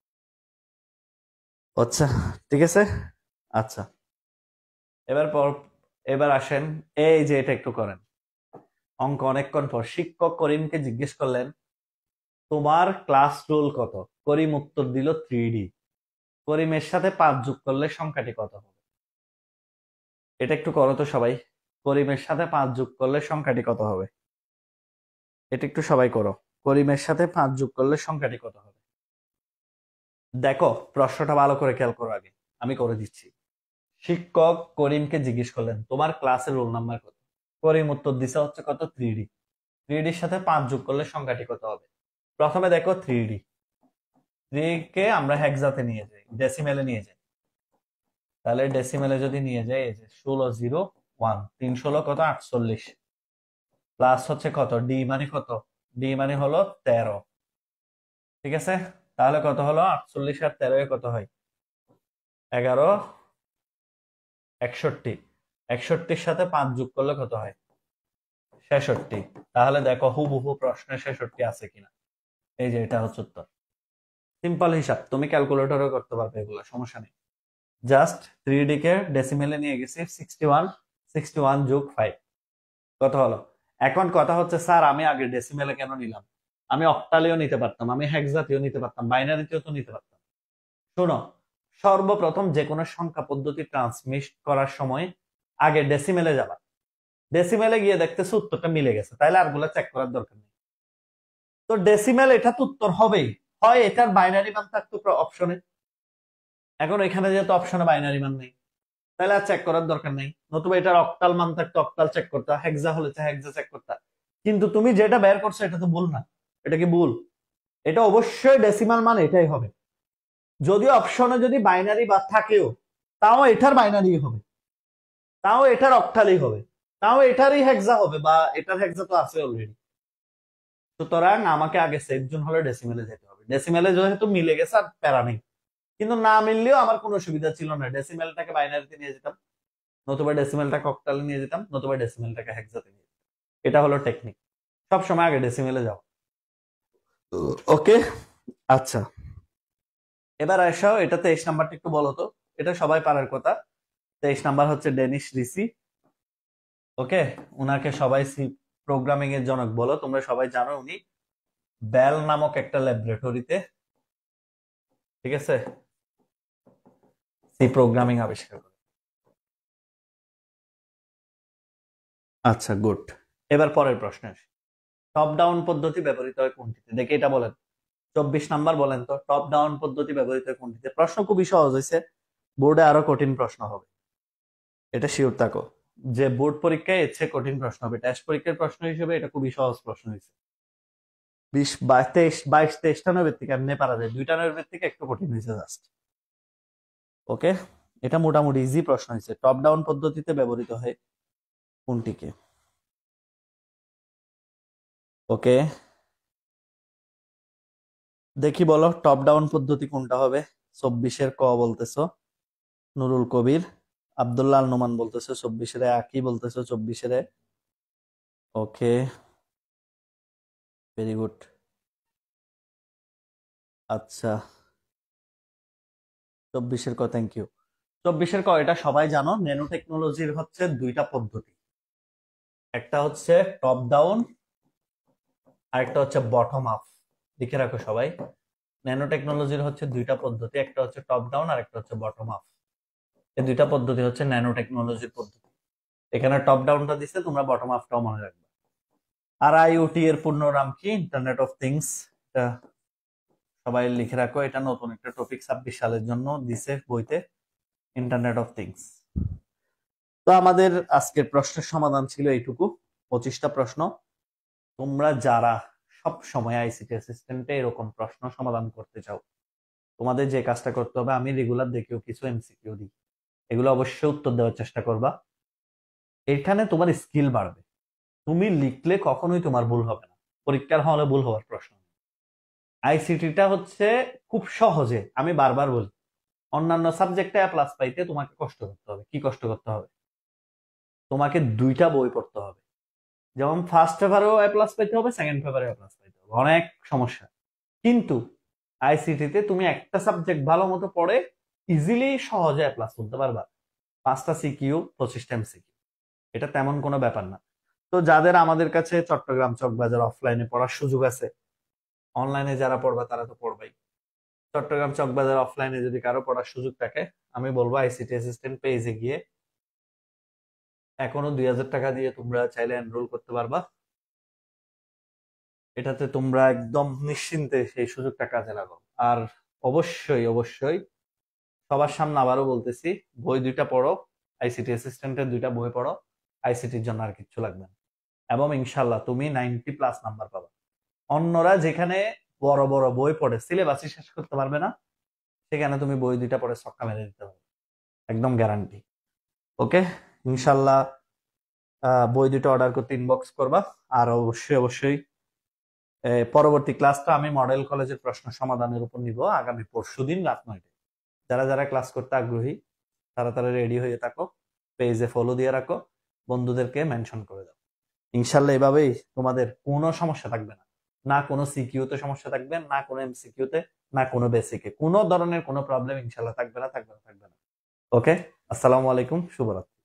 আচ্ছা, ঠিক আছে। আচ্ছা, এবার পর, এবার আসেন, এই যে এটা একটু করেন। অঙ্ক অনেকক্ষণ পর শিক্ষক করিমকে জিজ্ঞেস করলেন, তোমার ক্লাস রোল কত? করিম উত্তর দিল 3D। করিমের সাথে 5 যোগ করলে সংখ্যাটি কত হবে? এটা একটু করো তো সবাই। করিমের সাথে 5 যোগ করলে সংখ্যাটি কত হবে? এটা একটু সবাই করো। করিমের সাথে 5 যোগ করলে সংখ্যাটি কত হবে? দেখো, প্রশ্নটা ভালো করে খেয়াল করো আগে, আমি করে দিচ্ছি। শিক্ষক করিমকে জিজ্ঞেস করলেন, তোমার ক্লাসের রোল নাম্বার কত? করিম উত্তর দিছে হচ্ছে কত? 3D। 3Dর সাথে 5 যোগ করলে সংখ্যাটি কত হবে? প্রথমে দেখো 3D, 3 কে আমরা হেক্সাতে নিয়ে যাই, ডেসিমেলে নিয়ে যাই। তাহলে ডেসিমেলে যদি নিয়ে যাই, এই যে 1601, 3 কত 48, প্লাস হচ্ছে কত ডি মানে কত, ডি মানে হলো 13। ঠিক আছে, তাহলে কত হলো 48 আর 13 কত হয় 11, 61। 61-র সাথে 5 যোগ করলে কত হয় 66। তাহলে দেখো হুবহু প্রশ্নে 66 আছে কিনা। এই যে এটা হচ্ছে উত্তর। সিম্পল হিসাব, তুমি ক্যালকুলেটরও করতে পারবে, এগুলো সমস্যা নেই। জাস্ট 3D কে ডেসিমেলে নিয়ে গেছি, 61, 61 যোগ 5 কত হলো। এখন কথা হচ্ছে স্যার আমি আগে ডেসিমেলে কেন নিলাম, আমি অক্টালেও নিতে পারতাম, আমি হেক্সাতেও নিতে পারতাম, বাইনারিতেও তো নিতে পারতাম। শোনো, সর্বপ্রথম যে কোনো সংখ্যা পদ্ধতি ট্রান্সমিট করার সময় আগে ডেসিমেলে যাবা, ডেসিমেলে গিয়ে দেখতেছে উত্তরটা মিলে গেছে, তাইলে আর গুলা চেক করার দরকার নেই। তো ডেসিমেল এটা তো উত্তর হবেই, হয় এটার বাইনারি মান থাকতো অপশনে, এখন এখানে যেহেতু অপশনে বাইনারি মান নেই, তাহলে আর চেক করার দরকার নেই। নতুবা এটার অক্টাল মান থাকতো, অক্টাল চেক করতে, হেক্সা হলে হেক্সা চেক করতে। কিন্তু তুমি যেটা বের করছো এটা তো ভুল না, এটা কি ভুল? এটা অবশ্যই ডেসিমাল মান এটাই হবে। যদিও অপশনে যদি বাইনারি বা থাকেও, তাও এটার বাইনারি হবে, তাও এটার অক্টালই হবে, তাও এটারই হেক্সা হবে, বা এটার হেক্সা তো আছে অলরেডি। সুতরাং আমাকে আগে সেফ জোন হলে ডেসিমেলে যেতে হবে। ডেসিমেলে যেহেতু মিলে গেছে আর প্যারা নেই, কিন্তু না মিললেও আমার কোনো সুবিধা ছিল না, ডেসিমেলটাকে বাইনারিতে নিয়ে যেতাম, নতুবা ডেসিমেলটাকে অক্টালে নিয়ে যেতাম, নতুবা ডেসিমেলটাকে হেক্সাতে নিয়ে যেতাম। এটা হলো টেকনিক, সব সময় আগে ডেসিমেলে যাও। ওকে, আচ্ছা এবার আসো, এটা 23 নাম্বারটা একটু বলো তো, এটা সবাই পারার কথা। 23 নাম্বার হচ্ছে ডেনিস রিসি। ওকে, উনাকে সবাই সি প্রোগ্রামিং এর জনক বলো, তোমরা সবাই জানো উনি বেল নামক একটা ল্যাবরেটরিতে, ঠিক আছে, সি প্রোগ্রামিং আবিষ্কার করে। আচ্ছা গুড, এবার পরের প্রশ্ন আসি। টপ ডাউন পদ্ধতি ব্যবহৃত হয় কোনটিতে, দেখে এটা বলেন। 24 নাম্বার বলেন তো, টপ ডাউন পদ্ধতি ব্যবহৃত হয় কোনটিতে। প্রশ্ন খুবই সহজ হয়েছে, বোর্ডে আরো কঠিন প্রশ্ন হবে, এটা শিওর থাকো। যে বোর্ড পরীক্ষায় এর চেয়ে কঠিন প্রশ্ন হবে, টেস্ট পরীক্ষার প্রশ্ন হিসেবে এটা খুবই সহজ প্রশ্ন হয়েছে। 20, 22, 23টা নবের থেকে এমনি পারা যায়, 2টা নবের থেকে একটু কঠিন হয়েছে জাস্ট। ওকে, এটা মোটামুটি ইজি প্রশ্ন হয়েছে। টপ ডাউন পদ্ধতিতে ব্যবহৃত হয় কোনটিকে। ওকে, দেখি বলো টপ ডাউন পদ্ধতি কোনটা হবে। 24-এর ক বলতেছো নুরুল কবির, আব্দুল্লাহ আল নোমান বলতেছো 24-এর আকি বলতেছো 24-এর। ওকে, ভেরি গুড। আচ্ছা 24-এর ক, থ্যাংক ইউ। 24-এর ক এটা সবাই জানো, ন্যানো টেকনোলজির হচ্ছে দুইটা পদ্ধতি, একটা হচ্ছে টপ ডাউন আর একটা হচ্ছে বটম আপ। লিখে রাখো সবাই, ন্যানো টেকনোলজির হচ্ছে দুইটা পদ্ধতি, একটা হচ্ছে টপ ডাউন আর একটা হচ্ছে বটম আপ। এই দুইটা পদ্ধতি হচ্ছে ন্যানো টেকনোলজির পদ্ধতি। এখানে টপ ডাউনটা দিচ্ছে, তোমরা বটম আপটাও মনে রাখবে। আর আইওটি এর পূর্ণ নাম কি, ইন্টারনেট অফ থিংস। এটা সবাই লিখে রাখো, এটা নতুন একটা টপিক 26 সালের জন্য দিছে বইতে, ইন্টারনেট অফ থিংস। তো আমাদের আজকের প্রশ্নের সমাধান ছিল এইটুকু, 25টা প্রশ্ন। তোমরা যারা সব সময় আইসিটি অ্যাসিস্ট্যান্টে এরকম প্রশ্ন সমাধান করতে চাও, তোমাদের যে কাজটা করতে হবে, আমি রেগুলার দেখেও কিছু এমসিকিউ দিই, এগুলো অবশ্যই উত্তর দেওয়ার চেষ্টা করবা। এখানে তোমার স্কিল বাড়বে, তুমি লিখলে কখনোই তোমার ভুল হবে না, পরীক্ষার হলে ভুল হওয়ার প্রশ্ন। আইসিটিটা হচ্ছে খুব সহজে, আমি বারবার বলি, অন্যান্য সাবজেক্টে এ প্লাস পাইতে তোমাকে কষ্ট করতে হবে। কি কষ্ট করতে হবে? তোমাকে দুইটা বই পড়তে হবে, যেমন ফার্স্ট পেপারেও এ প্লাস পাইতে হবে, সেকেন্ড পেপারেও এ প্লাস পাইতে হবে, অনেক সমস্যা। কিন্তু আইসিটিতে তুমি একটা সাবজেক্ট ভালো মতো পড়ে ইজিলি সহজে এ প্লাস তুলতে পারবা। 5টা সিকিউ, 25টা এমসিকিউ, এটা তেমন কোনো ব্যাপার না। তো যাদের আমাদের কাছে চট্টগ্রাম চকবাজার অফলাইনে পড়ার সুযোগ আছে, অনলাইনে যারা পড়বা তারা তো পড়বাই, চট্টগ্রাম চকবাজার অফলাইনে যদি কারো পড়ার সুযোগ থাকে, আমি বলবো আইসিটি অ্যাসিস্ট্যান্ট পেজে গিয়ে এখনো 2000 টাকা দিয়ে তোমরা চাইলে এনরোল করতে পারবা। এটাতে তোমরা একদম নিশ্চিন্তে সেই সুযোগটা কাজে লাগাও। আর অবশ্যই অবশ্যই সবার সামনে আবারও বলতেছি, বই দুইটা পড়ো, আইসিটি অ্যাসিস্ট্যান্টের দুইটা বই পড়ো, আইসিটির জন্য আর কিচ্ছু লাগবে না, এবং ইনশাল্লাহ তুমি 90+ নাম্বার পাবা। অন্যরা যেখানে বড় বড় বই পড়ে সিলেবাসই শেষ করতে পারবে না, সেখানে তুমি বই দুইটা পড়ে ছক্কা মেরে দিতে পারবে, একদম গ্যারান্টি। ওকে, ইনশাল্লাহ বই দুটো অর্ডার করতে ইনবক্স করবা। আর অবশ্যই অবশ্যই পরবর্তী ক্লাসটা আমি মডেল কলেজের প্রশ্ন সমাধানের উপর নিব আগামী পরশুদিন রাত 9টায়। যারা যারা ক্লাস করতে আগ্রহী তারা তারা রেডি হয়ে থাকো, পেজে ফলো দিয়ে রাখো, বন্ধুদেরকে মেনশন করে দাও। ইনশাল্লাহ এভাবেই তোমাদের কোনো সমস্যা থাকবে না, না কোনো সিকিউতে সমস্যা থাকবে, না কোনো এমসিকিউতে, না কোনো বেসিকে, কোনো ধরনের কোনো প্রবলেম ইনশাল্লাহ থাকবে না, থাকবে না, থাকবে না। ওকে, আসসালামু আলাইকুম, শুভরাত্রি।